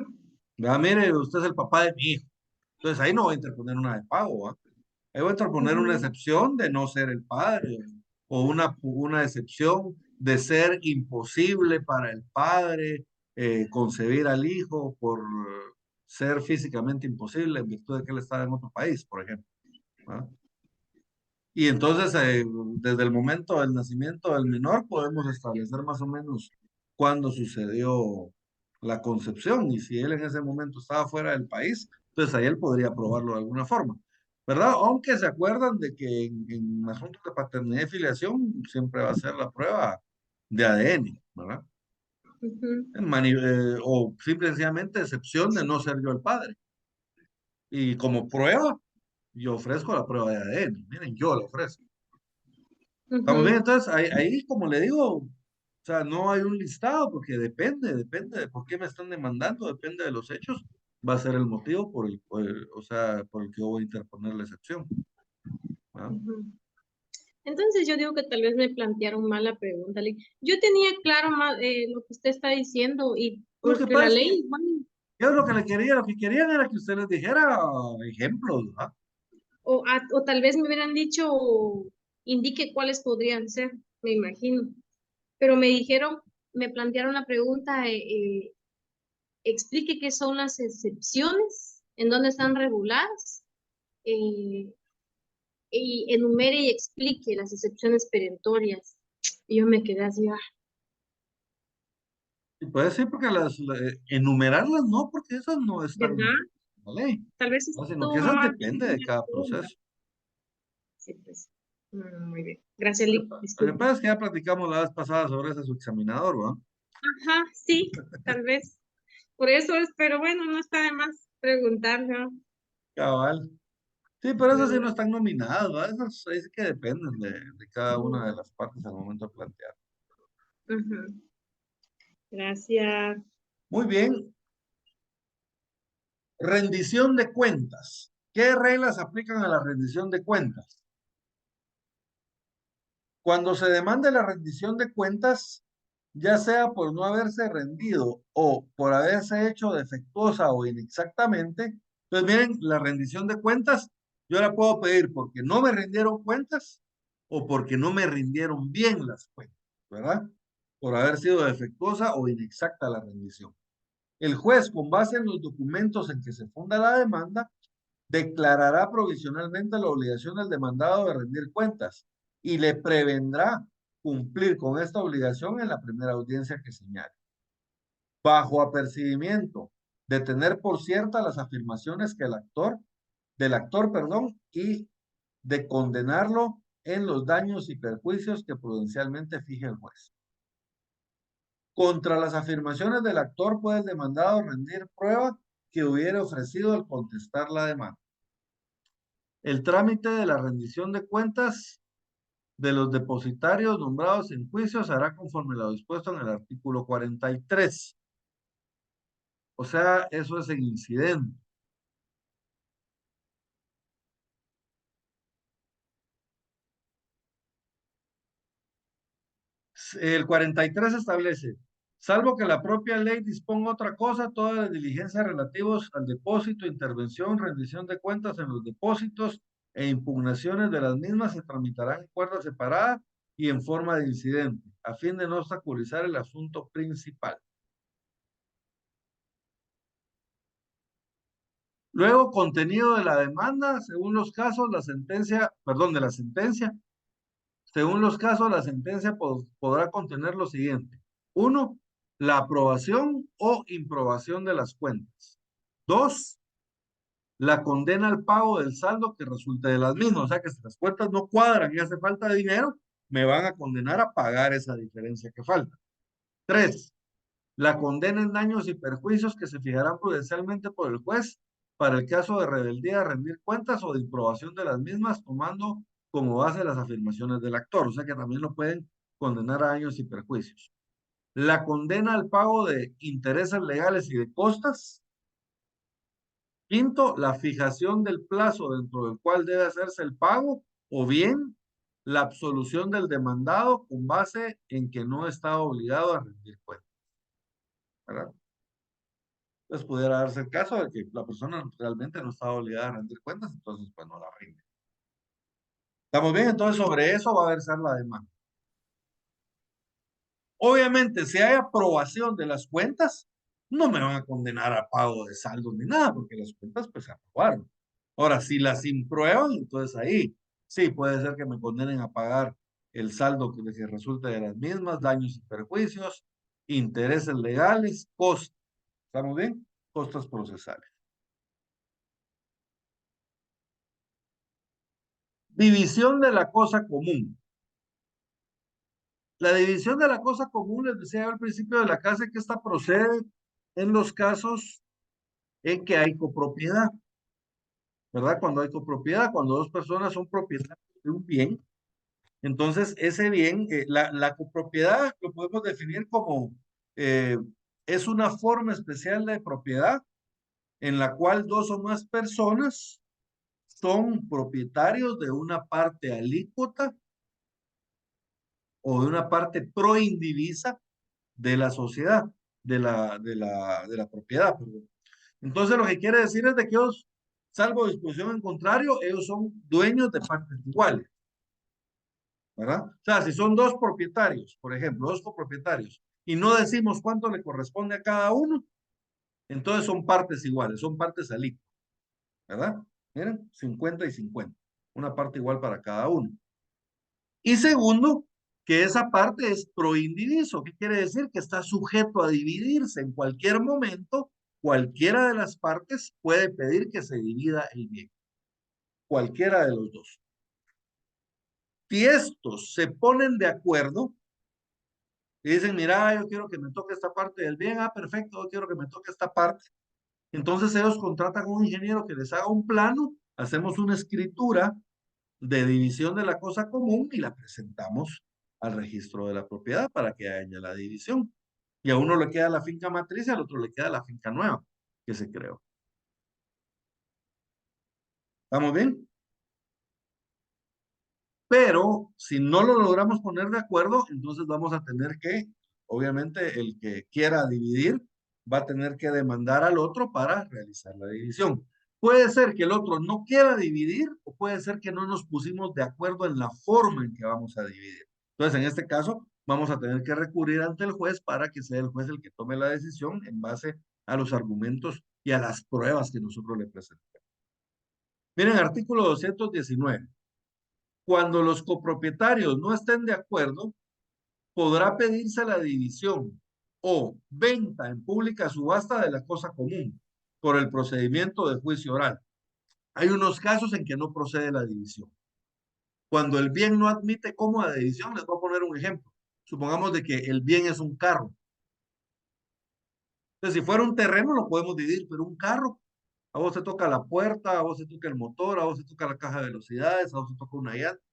¿verdad? Mire, usted es el papá de mi hijo. Entonces ahí no va a interponer una de pago, ¿va? Ahí va a interponer una Ujú. excepción de no ser el padre o una excepción de ser imposible para el padre concebir al hijo por ser físicamente imposible en virtud de que él está en otro país, por ejemplo. ¿Va? Y entonces, desde el momento del nacimiento del menor, podemos establecer más o menos cuándo sucedió la concepción y si él en ese momento estaba fuera del país, entonces ahí él podría probarlo de alguna forma. ¿verdad? Aunque se acuerdan de que en asuntos de paternidad y filiación siempre va a ser la prueba de ADN, ¿verdad? Ujú, O simple y sencillamente excepción de no ser yo el padre. Y como prueba, yo ofrezco la prueba de ADN. Miren, yo la ofrezco. ¿Estamos bien? ujú, Entonces, ahí, como le digo, o sea, no hay un listado porque depende de por qué me están demandando, depende de los hechos, va a ser el motivo o sea, por el que yo voy a interponer la excepción. ¿Ah? ujú. Entonces yo digo que tal vez me plantearon mal la pregunta. Yo tenía claro lo que usted está diciendo y Lo que porque la pasa es que ley, bueno, yo lo que querían era que usted les dijera ejemplos, ¿ah? o tal vez me hubieran dicho, indique cuáles podrían ser, me imagino. Pero me dijeron, me plantearon la pregunta, explique qué son las excepciones, en dónde están reguladas, eh, y enumere y explique las excepciones perentorias. Y yo me quedé así, Y puede ser porque enumerarlas no, porque esas no están ¿verdad? en la ley, Tal vez ¿no? Sino estuvo que esas mal. depende de cada proceso. Sí, pues. Muy bien. Gracias, Lick. Lo que Disculpe. pasa es que ya platicamos la vez pasada sobre ese subexaminador, ¿va? Ajá, sí, tal vez. Por eso es, pero bueno, no está de más preguntar, ¿no? Cabal. Sí, pero esas sí no ¿Verdad? están nominadas, ¿va? Esas ahí sí que dependen de cada una de Mm, las partes al momento de plantear. ujú. Gracias. Muy bien. Rendición de cuentas. ¿Qué reglas aplican a la rendición de cuentas? Cuando se demande la rendición de cuentas, ya sea por no haberse rendido o por haberse hecho defectuosa o inexactamente, pues miren, la rendición de cuentas, yo la puedo pedir porque no me rindieron cuentas o porque no me rindieron bien las cuentas, ¿verdad? Por haber sido defectuosa o inexacta la rendición. El juez, con base en los documentos en que se funda la demanda, declarará provisionalmente la obligación del demandado de rendir cuentas y le prevendrá cumplir con esta obligación en la primera audiencia que señale, bajo apercibimiento de tener por cierta las afirmaciones que del actor, perdón, y de condenarlo en los daños y perjuicios que prudencialmente fije el juez. Contra las afirmaciones del actor puede el demandado rendir prueba que hubiera ofrecido al contestar la demanda. El trámite de la rendición de cuentas de los depositarios nombrados en juicio se hará conforme lo dispuesto en el artículo 43. O sea, eso es en incidente. El 43 establece, salvo que la propia ley disponga otra cosa, todas las diligencias relativas al depósito, intervención, rendición de cuentas en los depósitos e impugnaciones de las mismas se tramitarán en cuerda separada y en forma de incidente, a fin de no obstaculizar el asunto principal. Luego, contenido de la demanda, según los casos, de la sentencia, según los casos, la sentencia podrá contener lo siguiente. Uno, la aprobación o improbación de las cuentas. Dos, la condena al pago del saldo que resulte de las mismas. O sea que si las cuentas no cuadran y hace falta de dinero, me van a condenar a pagar esa diferencia que falta. Tres, la condena en daños y perjuicios que se fijarán prudencialmente por el juez para el caso de rebeldía a rendir cuentas o de improbación de las mismas, tomando como base las afirmaciones del actor. O sea que también lo pueden condenar a daños y perjuicios. La condena al pago de intereses legales y de costas. Quinto, la fijación del plazo dentro del cual debe hacerse el pago o bien la absolución del demandado con base en que no está obligado a rendir cuentas. ¿Verdad? Pues pudiera darse el caso de que la persona realmente no estaba obligada a rendir cuentas, entonces pues no la rinde. ¿Estamos bien? Entonces sobre eso va a versar la demanda. Obviamente, si hay aprobación de las cuentas, no me van a condenar a pago de saldos ni nada, porque las cuentas pues se aprobaron. Ahora, si las imprueban, entonces ahí sí puede ser que me condenen a pagar el saldo que resulte de las mismas, daños y perjuicios, intereses legales, costos. ¿Estamos bien? Costos procesales. División de la cosa común. La división de la cosa común, les decía al principio de la clase, que esta procede en los casos en que hay copropiedad, ¿verdad? Cuando hay copropiedad, cuando dos personas son propietarios de un bien, entonces ese bien, la copropiedad lo podemos definir como, es una forma especial de propiedad en la cual dos o más personas son propietarios de una parte alícuota o de una parte proindivisa de la sociedad, de la propiedad, perdón. Entonces lo que quiere decir es de que ellos, salvo disposición en contrario, ellos son dueños de partes iguales, ¿verdad? O sea, si son dos propietarios, por ejemplo, dos copropietarios, y no decimos cuánto le corresponde a cada uno, entonces son partes iguales, son partes alícuotas, ¿verdad? Miren, 50 y 50, una parte igual para cada uno. Y segundo, que esa parte es proindiviso. ¿Qué quiere decir? Que está sujeto a dividirse en cualquier momento. Cualquiera de las partes puede pedir que se divida el bien. Cualquiera de los dos. Si estos se ponen de acuerdo y dicen, mira, yo quiero que me toque esta parte del bien, ah, perfecto, yo quiero que me toque esta parte. Entonces ellos contratan a un ingeniero que les haga un plano, hacemos una escritura de división de la cosa común y la presentamos al registro de la propiedad para que haya la división. Y a uno le queda la finca matriz y al otro le queda la finca nueva que se creó. ¿Estamos bien? Pero si no lo logramos poner de acuerdo, entonces vamos a tener que, obviamente, el que quiera dividir va a tener que demandar al otro para realizar la división. Puede ser que el otro no quiera dividir o puede ser que no nos pusimos de acuerdo en la forma en que vamos a dividir. Entonces, en este caso, vamos a tener que recurrir ante el juez para que sea el juez el que tome la decisión en base a los argumentos y a las pruebas que nosotros le presentemos. Miren, artículo 219. Cuando los copropietarios no estén de acuerdo, podrá pedirse la división o venta en pública subasta de la cosa común por el procedimiento de juicio oral. Hay unos casos en que no procede la división. Cuando el bien no admite cómoda división, les voy a poner un ejemplo. Supongamos de que el bien es un carro. Entonces, si fuera un terreno, lo podemos dividir, pero un carro, a vos te toca la puerta, a vos te toca el motor, a vos te toca la caja de velocidades, a vos te toca una llanta.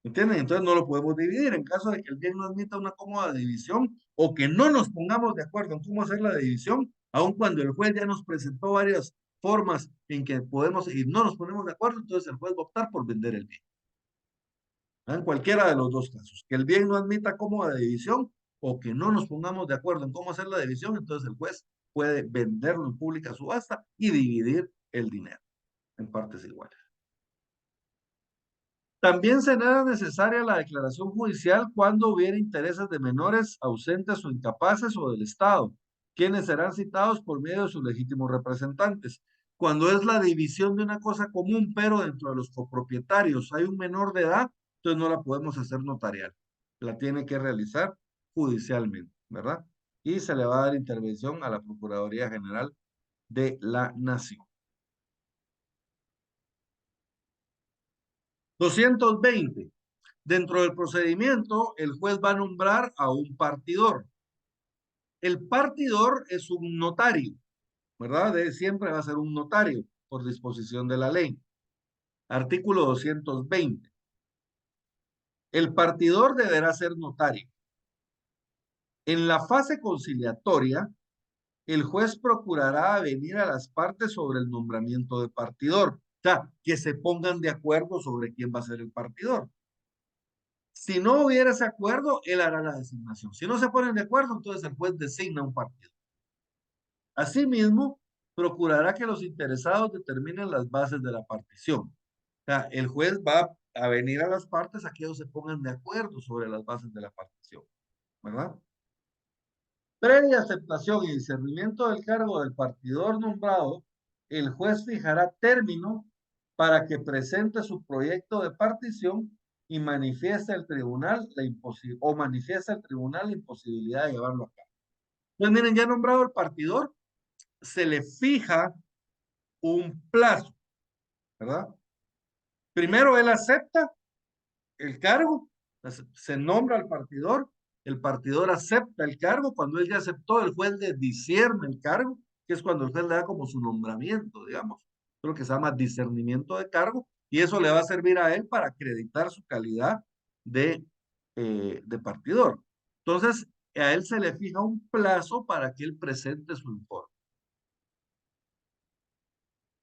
¿Entienden? Entonces no lo podemos dividir. En caso de que el bien no admita una cómoda división o que no nos pongamos de acuerdo en cómo hacer la división, aun cuando el juez ya nos presentó varias formas en que podemos y no nos ponemos de acuerdo, entonces el juez va a optar por vender el bien. En cualquiera de los dos casos, que el bien no admita cómoda división o que no nos pongamos de acuerdo en cómo hacer la división, entonces el juez puede venderlo en pública subasta y dividir el dinero en partes iguales. También será necesaria la declaración judicial cuando hubiera intereses de menores ausentes o incapaces o del Estado, quienes serán citados por medio de sus legítimos representantes. Cuando es la división de una cosa común, pero dentro de los copropietarios hay un menor de edad, entonces no la podemos hacer notarial. La tiene que realizar judicialmente, ¿verdad? Y se le va a dar intervención a la Procuraduría General de la Nación. 220. Dentro del procedimiento, el juez va a nombrar a un partidor. El partidor es un notario, ¿verdad? Siempre va a ser un notario por disposición de la ley. Artículo 220. El partidor deberá ser notario. En la fase conciliatoria, el juez procurará venir a las partes sobre el nombramiento de partidor. O sea, que se pongan de acuerdo sobre quién va a ser el partidor. Si no hubiera ese acuerdo, él hará la designación. Si no se ponen de acuerdo, entonces el juez designa un partido. Asimismo, procurará que los interesados determinen las bases de la partición. O sea, el juez va a venir a las partes a que ellos se pongan de acuerdo sobre las bases de la partición, ¿verdad? Previa aceptación y discernimiento del cargo del partidor nombrado, el juez fijará término para que presente su proyecto de partición y manifieste al tribunal la imposibilidad de llevarlo a cabo. Entonces, miren, ya nombrado el partidor, se le fija un plazo, ¿verdad? Primero él acepta el cargo, se nombra al partidor, el partidor acepta el cargo, cuando él ya aceptó, el juez le discierne el cargo, que es cuando el juez le da como su nombramiento, digamos, creo que se llama discernimiento de cargo, y eso le va a servir a él para acreditar su calidad de partidor. Entonces, a él se le fija un plazo para que él presente su informe.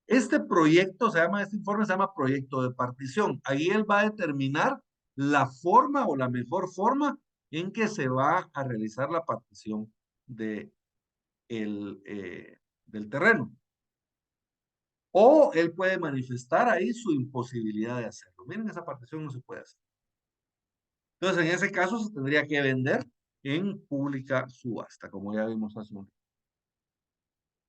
Este informe se llama proyecto de partición. Ahí él va a determinar la forma o la mejor forma en que se va a realizar la partición del terreno. O él puede manifestar ahí su imposibilidad de hacerlo. Miren, esa partición no se puede hacer. Entonces, en ese caso se tendría que vender en pública subasta, como ya vimos hace un momento.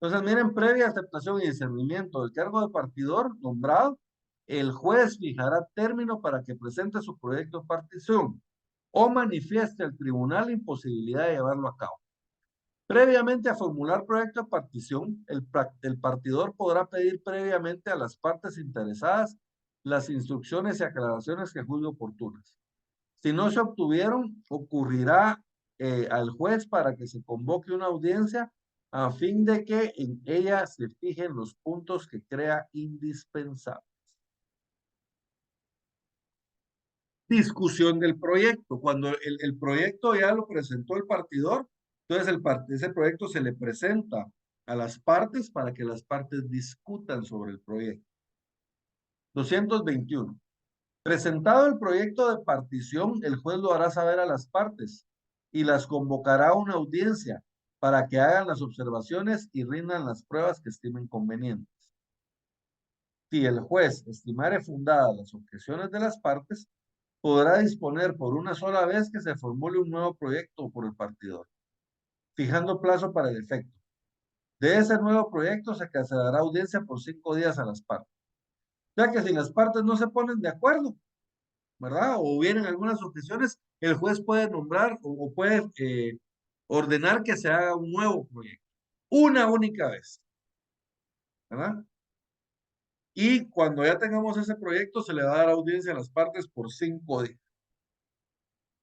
Entonces, miren, previa aceptación y discernimiento del cargo de partidor nombrado, el juez fijará término para que presente su proyecto de partición o manifieste al tribunal la imposibilidad de llevarlo a cabo. Previamente a formular proyecto de partición, el partidor podrá pedir previamente a las partes interesadas las instrucciones y aclaraciones que juzgue oportunas. Si no se obtuvieron, ocurrirá al juez para que se convoque una audiencia a fin de que en ella se fijen los puntos que crea indispensables. Discusión del proyecto. Cuando el proyecto ya lo presentó el partidor, entonces ese proyecto se le presenta a las partes para que las partes discutan sobre el proyecto. 221. Presentado el proyecto de partición, el juez lo hará saber a las partes y las convocará a una audiencia para que hagan las observaciones y rindan las pruebas que estimen convenientes. Si el juez estimare fundadas las objeciones de las partes, podrá disponer por una sola vez que se formule un nuevo proyecto por el partidor, fijando plazo para el efecto. De ese nuevo proyecto se cancelará audiencia por 5 días a las partes. Ya que si las partes no se ponen de acuerdo, ¿verdad? O vienen algunas objeciones, el juez puede nombrar o puede ordenar que se haga un nuevo proyecto. Una única vez, ¿verdad? Y cuando ya tengamos ese proyecto, se le va a dar audiencia a las partes por 5 días.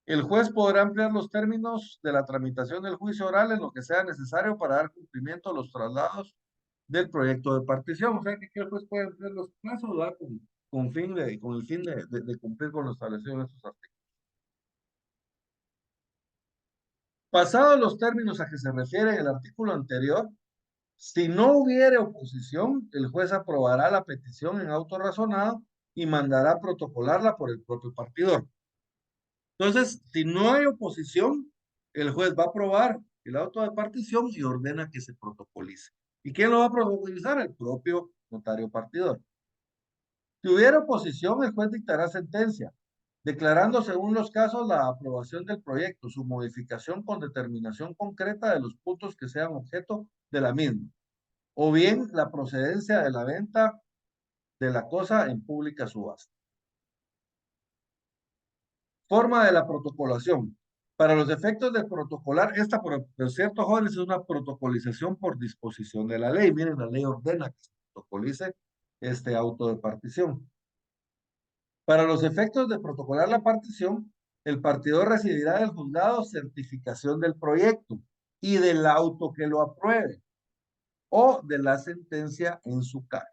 El juez podrá ampliar los términos de la tramitación del juicio oral en lo que sea necesario para dar cumplimiento a los traslados del proyecto de partición. O sea que el juez puede ampliar los plazos, ¿verdad? Con el fin de cumplir con lo establecido en estos artículos. Pasados los términos a que se refiere el artículo anterior, si no hubiere oposición, el juez aprobará la petición en auto razonado y mandará protocolarla por el propio partidor. Entonces, si no hay oposición, el juez va a aprobar el auto de partición y ordena que se protocolice. ¿Y quién lo va a protocolizar? El propio notario partidor. Si hubiera oposición, el juez dictará sentencia, declarando según los casos la aprobación del proyecto, su modificación con determinación concreta de los puntos que sean objeto de la misma, o bien la procedencia de la venta de la cosa en pública subasta. Forma de la protocolación. Para los efectos de protocolar, esta, por cierto, jóvenes, es una protocolización por disposición de la ley. Miren, la ley ordena que se protocolice este auto de partición. Para los efectos de protocolar la partición, el partidor recibirá del juzgado certificación del proyecto y del auto que lo apruebe o de la sentencia en su caso.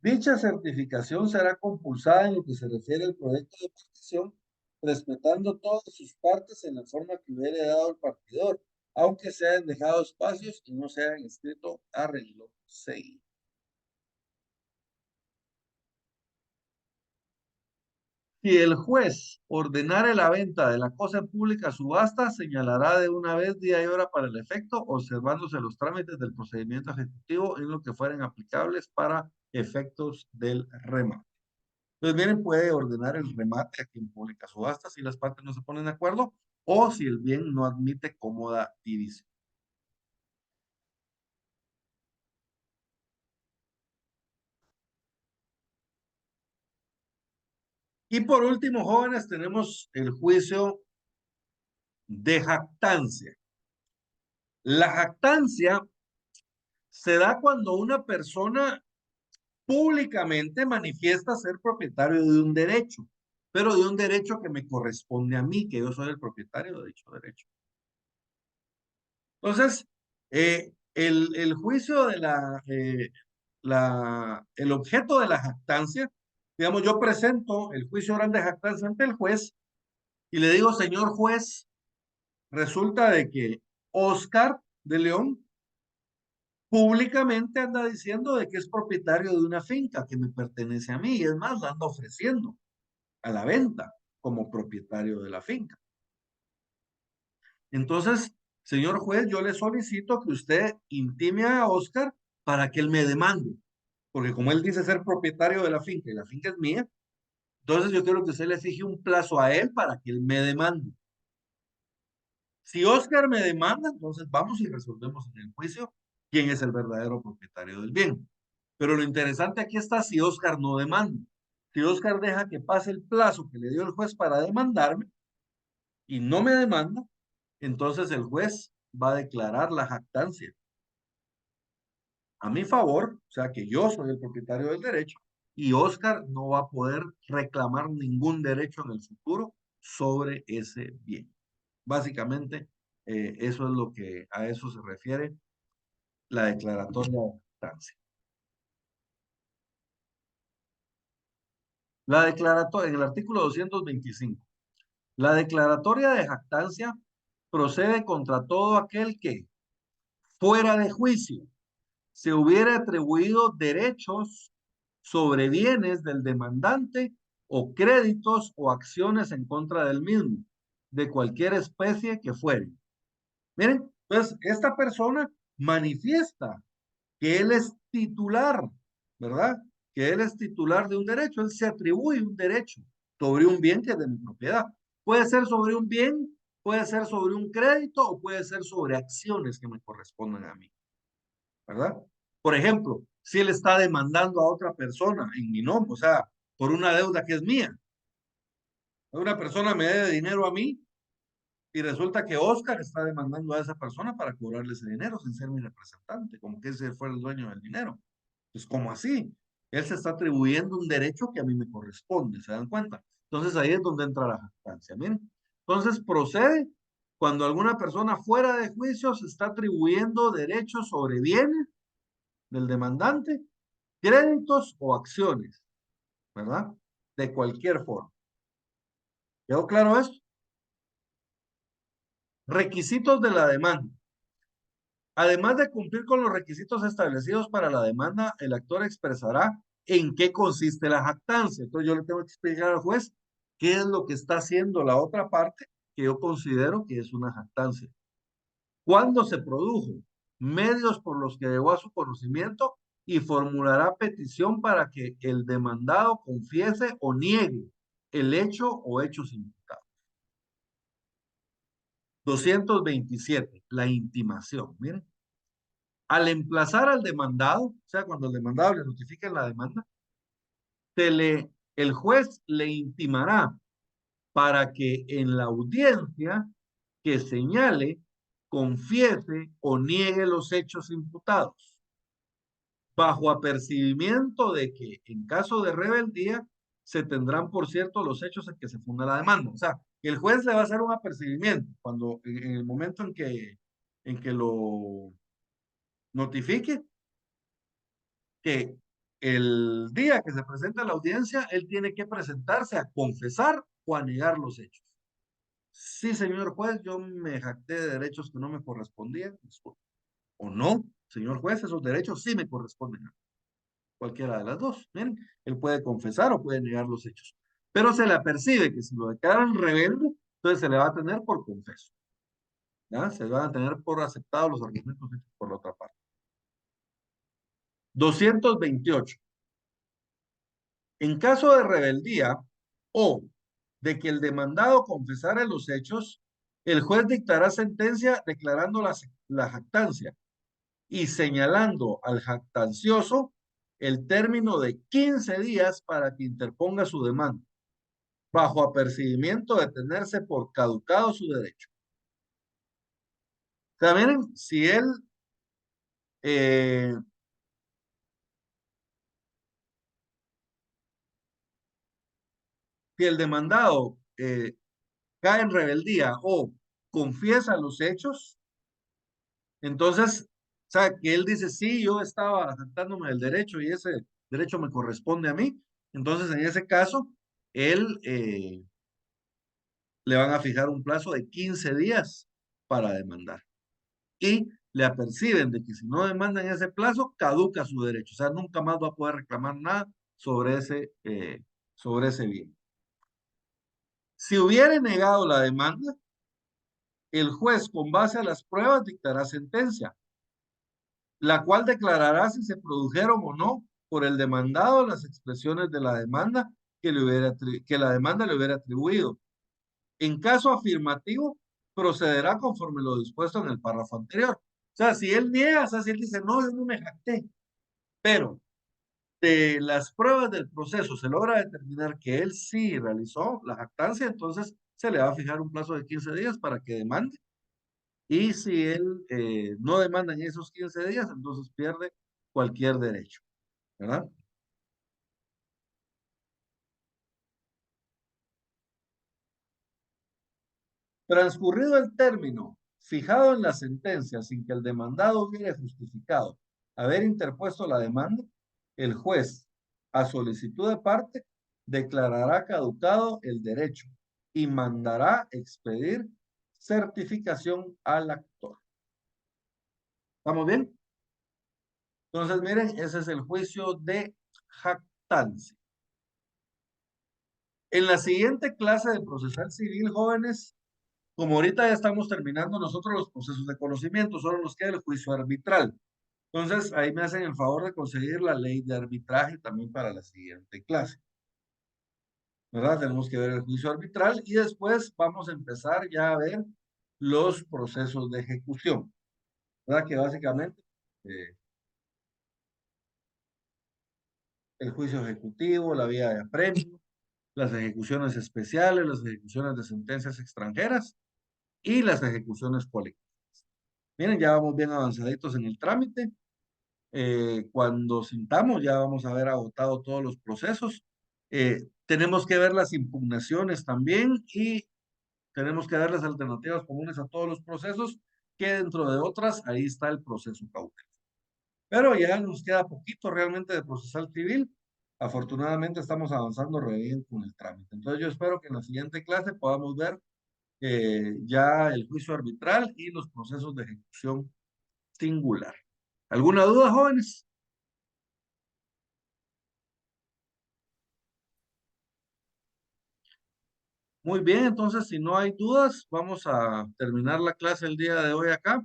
Dicha certificación será compulsada en lo que se refiere al proyecto de partición, respetando todas sus partes en la forma que hubiera dado el partidor, aunque se hayan dejado espacios y no se hayan escrito arreglo seguido. Si el juez ordenare la venta de la cosa en pública subasta, señalará de una vez día y hora para el efecto, observándose los trámites del procedimiento ejecutivo en lo que fueren aplicables para efectos del remate. Entonces, miren, puede ordenar el remate aquí en pública subasta si las partes no se ponen de acuerdo o si el bien no admite cómoda división. Y por último, jóvenes, tenemos el juicio de jactancia. La jactancia se da cuando una persona públicamente manifiesta ser propietario de un derecho, pero de un derecho que me corresponde a mí, que yo soy el propietario de dicho derecho. Entonces, el juicio de el objeto de la jactancia, digamos, yo presento el juicio oral de jactancia ante el juez y le digo, señor juez, resulta de que Oscar de León públicamente anda diciendo de que es propietario de una finca que me pertenece a mí y es más, la anda ofreciendo a la venta como propietario de la finca. Entonces, señor juez, yo le solicito que usted intime a Oscar para que él me demande, porque como él dice ser propietario de la finca y la finca es mía, entonces yo quiero que usted le fije un plazo a él para que él me demande. Si Oscar me demanda, entonces vamos y resolvemos en el juicio quién es el verdadero propietario del bien. Pero lo interesante aquí está si Oscar no demanda. Si Oscar deja que pase el plazo que le dio el juez para demandarme y no me demanda, entonces el juez va a declarar la jactancia a mi favor, o sea que yo soy el propietario del derecho y Oscar no va a poder reclamar ningún derecho en el futuro sobre ese bien. Básicamente, eso es lo que a eso se refiere la declaratoria de jactancia. La declaratoria, en el artículo 225, la declaratoria de jactancia procede contra todo aquel que, fuera de juicio, se hubiera atribuido derechos sobre bienes del demandante o créditos o acciones en contra del mismo, de cualquier especie que fuere. Miren, pues esta persona manifiesta que él es titular, ¿verdad? Que él es titular de un derecho, él se atribuye un derecho sobre un bien que es de mi propiedad. Puede ser sobre un bien, puede ser sobre un crédito o puede ser sobre acciones que me corresponden a mí, ¿verdad? Por ejemplo, si él está demandando a otra persona en mi nombre, o sea, por una deuda que es mía, una persona me debe dinero a mí y resulta que Oscar está demandando a esa persona para cobrarle ese dinero sin ser mi representante, como que ese fue el dueño del dinero. Pues, ¿cómo así? Él se está atribuyendo un derecho que a mí me corresponde, ¿se dan cuenta? Entonces ahí es donde entra la jactancia, miren. Entonces procede cuando alguna persona fuera de juicio se está atribuyendo derechos sobre bienes del demandante, créditos o acciones, ¿verdad? De cualquier forma. ¿Quedó claro esto? Requisitos de la demanda. Además de cumplir con los requisitos establecidos para la demanda, el actor expresará en qué consiste la jactancia. Entonces yo le tengo que explicar al juez qué es lo que está haciendo la otra parte que yo considero que es una jactancia. ¿Cuándo se produjo? Medios por los que llegó a su conocimiento y formulará petición para que el demandado confiese o niegue el hecho o hechos imputados. 227. La intimación. Miren. Al emplazar al demandado, o sea, cuando el demandado le notifique la demanda, el juez le intimará para que en la audiencia que señale, confiese o niegue los hechos imputados, bajo apercibimiento de que en caso de rebeldía se tendrán por cierto los hechos en que se funda la demanda. O sea, el juez le va a hacer un apercibimiento cuando en el momento en que lo notifique, que el día que se presenta la audiencia, él tiene que presentarse a confesar o a negar los hechos. Sí, señor juez, yo me jacté de derechos que no me correspondían, o no, señor juez, esos derechos sí me corresponden a cualquiera de las dos. Miren, él puede confesar o puede negar los hechos, pero se le apercibe que si lo declaran rebelde, entonces se le va a tener por confeso. ¿Ya? Se van a tener por aceptados los argumentos hechos por la otra parte. 228. En caso de rebeldía o de que el demandado confesara los hechos, el juez dictará sentencia declarando la jactancia y señalando al jactancioso el término de 15 días para que interponga su demanda, bajo apercibimiento de tenerse por caducado su derecho. También, si él si el demandado cae en rebeldía o confiesa los hechos, entonces, o sea, que él dice, sí, yo estaba jactándome del derecho y ese derecho me corresponde a mí, entonces en ese caso, él le van a fijar un plazo de 15 días para demandar. Y le aperciben de que si no demanda en ese plazo, caduca su derecho. O sea, nunca más va a poder reclamar nada sobre ese bien. Si hubiere negado la demanda, el juez, con base a las pruebas, dictará sentencia, la cual declarará si se produjeron o no por el demandado las expresiones de la demanda que la demanda le hubiera atribuido. En caso afirmativo, procederá conforme lo dispuesto en el párrafo anterior. O sea, si él niega, o sea, si él dice, no, yo no me jacté, pero de las pruebas del proceso se logra determinar que él sí realizó la jactancia, entonces se le va a fijar un plazo de 15 días para que demande. Y si él no demanda en esos 15 días, entonces pierde cualquier derecho, ¿verdad? Transcurrido el término fijado en la sentencia sin que el demandado hubiera justificado haber interpuesto la demanda, el juez, a solicitud de parte, declarará caducado el derecho y mandará expedir certificación al actor. ¿Estamos bien? Entonces, miren, ese es el juicio de jactancia. En la siguiente clase de procesal civil, jóvenes, como ahorita ya estamos terminando nosotros los procesos de conocimiento, solo nos queda el juicio arbitral. Entonces, ahí me hacen el favor de conseguir la ley de arbitraje también para la siguiente clase. ¿Verdad? Tenemos que ver el juicio arbitral y después vamos a empezar ya a ver los procesos de ejecución. ¿Verdad? Que básicamente el juicio ejecutivo, la vía de apremio, las ejecuciones especiales, las ejecuciones de sentencias extranjeras y las ejecuciones colectivas. Miren, ya vamos bien avanzaditos en el trámite. Cuando sintamos, ya vamos a haber agotado todos los procesos. Tenemos que ver las impugnaciones también y tenemos que dar las alternativas comunes a todos los procesos, que dentro de otras, ahí está el proceso cautelar. Pero ya nos queda poquito realmente de procesal civil. Afortunadamente estamos avanzando re bien con el trámite. Entonces yo espero que en la siguiente clase podamos ver ya el juicio arbitral y los procesos de ejecución singular. ¿Alguna duda, jóvenes? Muy bien, entonces si no hay dudas, vamos a terminar la clase el día de hoy acá.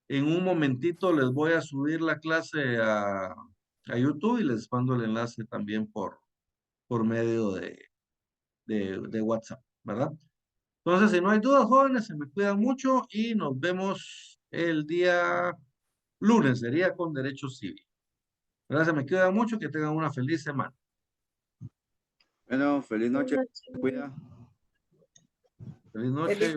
En un momentito les voy a subir la clase a YouTube y les mando el enlace también por medio de WhatsApp, ¿verdad? Entonces, si no hay dudas, jóvenes, se me cuidan mucho y nos vemos el día lunes, sería con Derecho Civil. ¿Verdad? Se me cuidan mucho, que tengan una feliz semana. Bueno, feliz noche. Cuida. Feliz noche.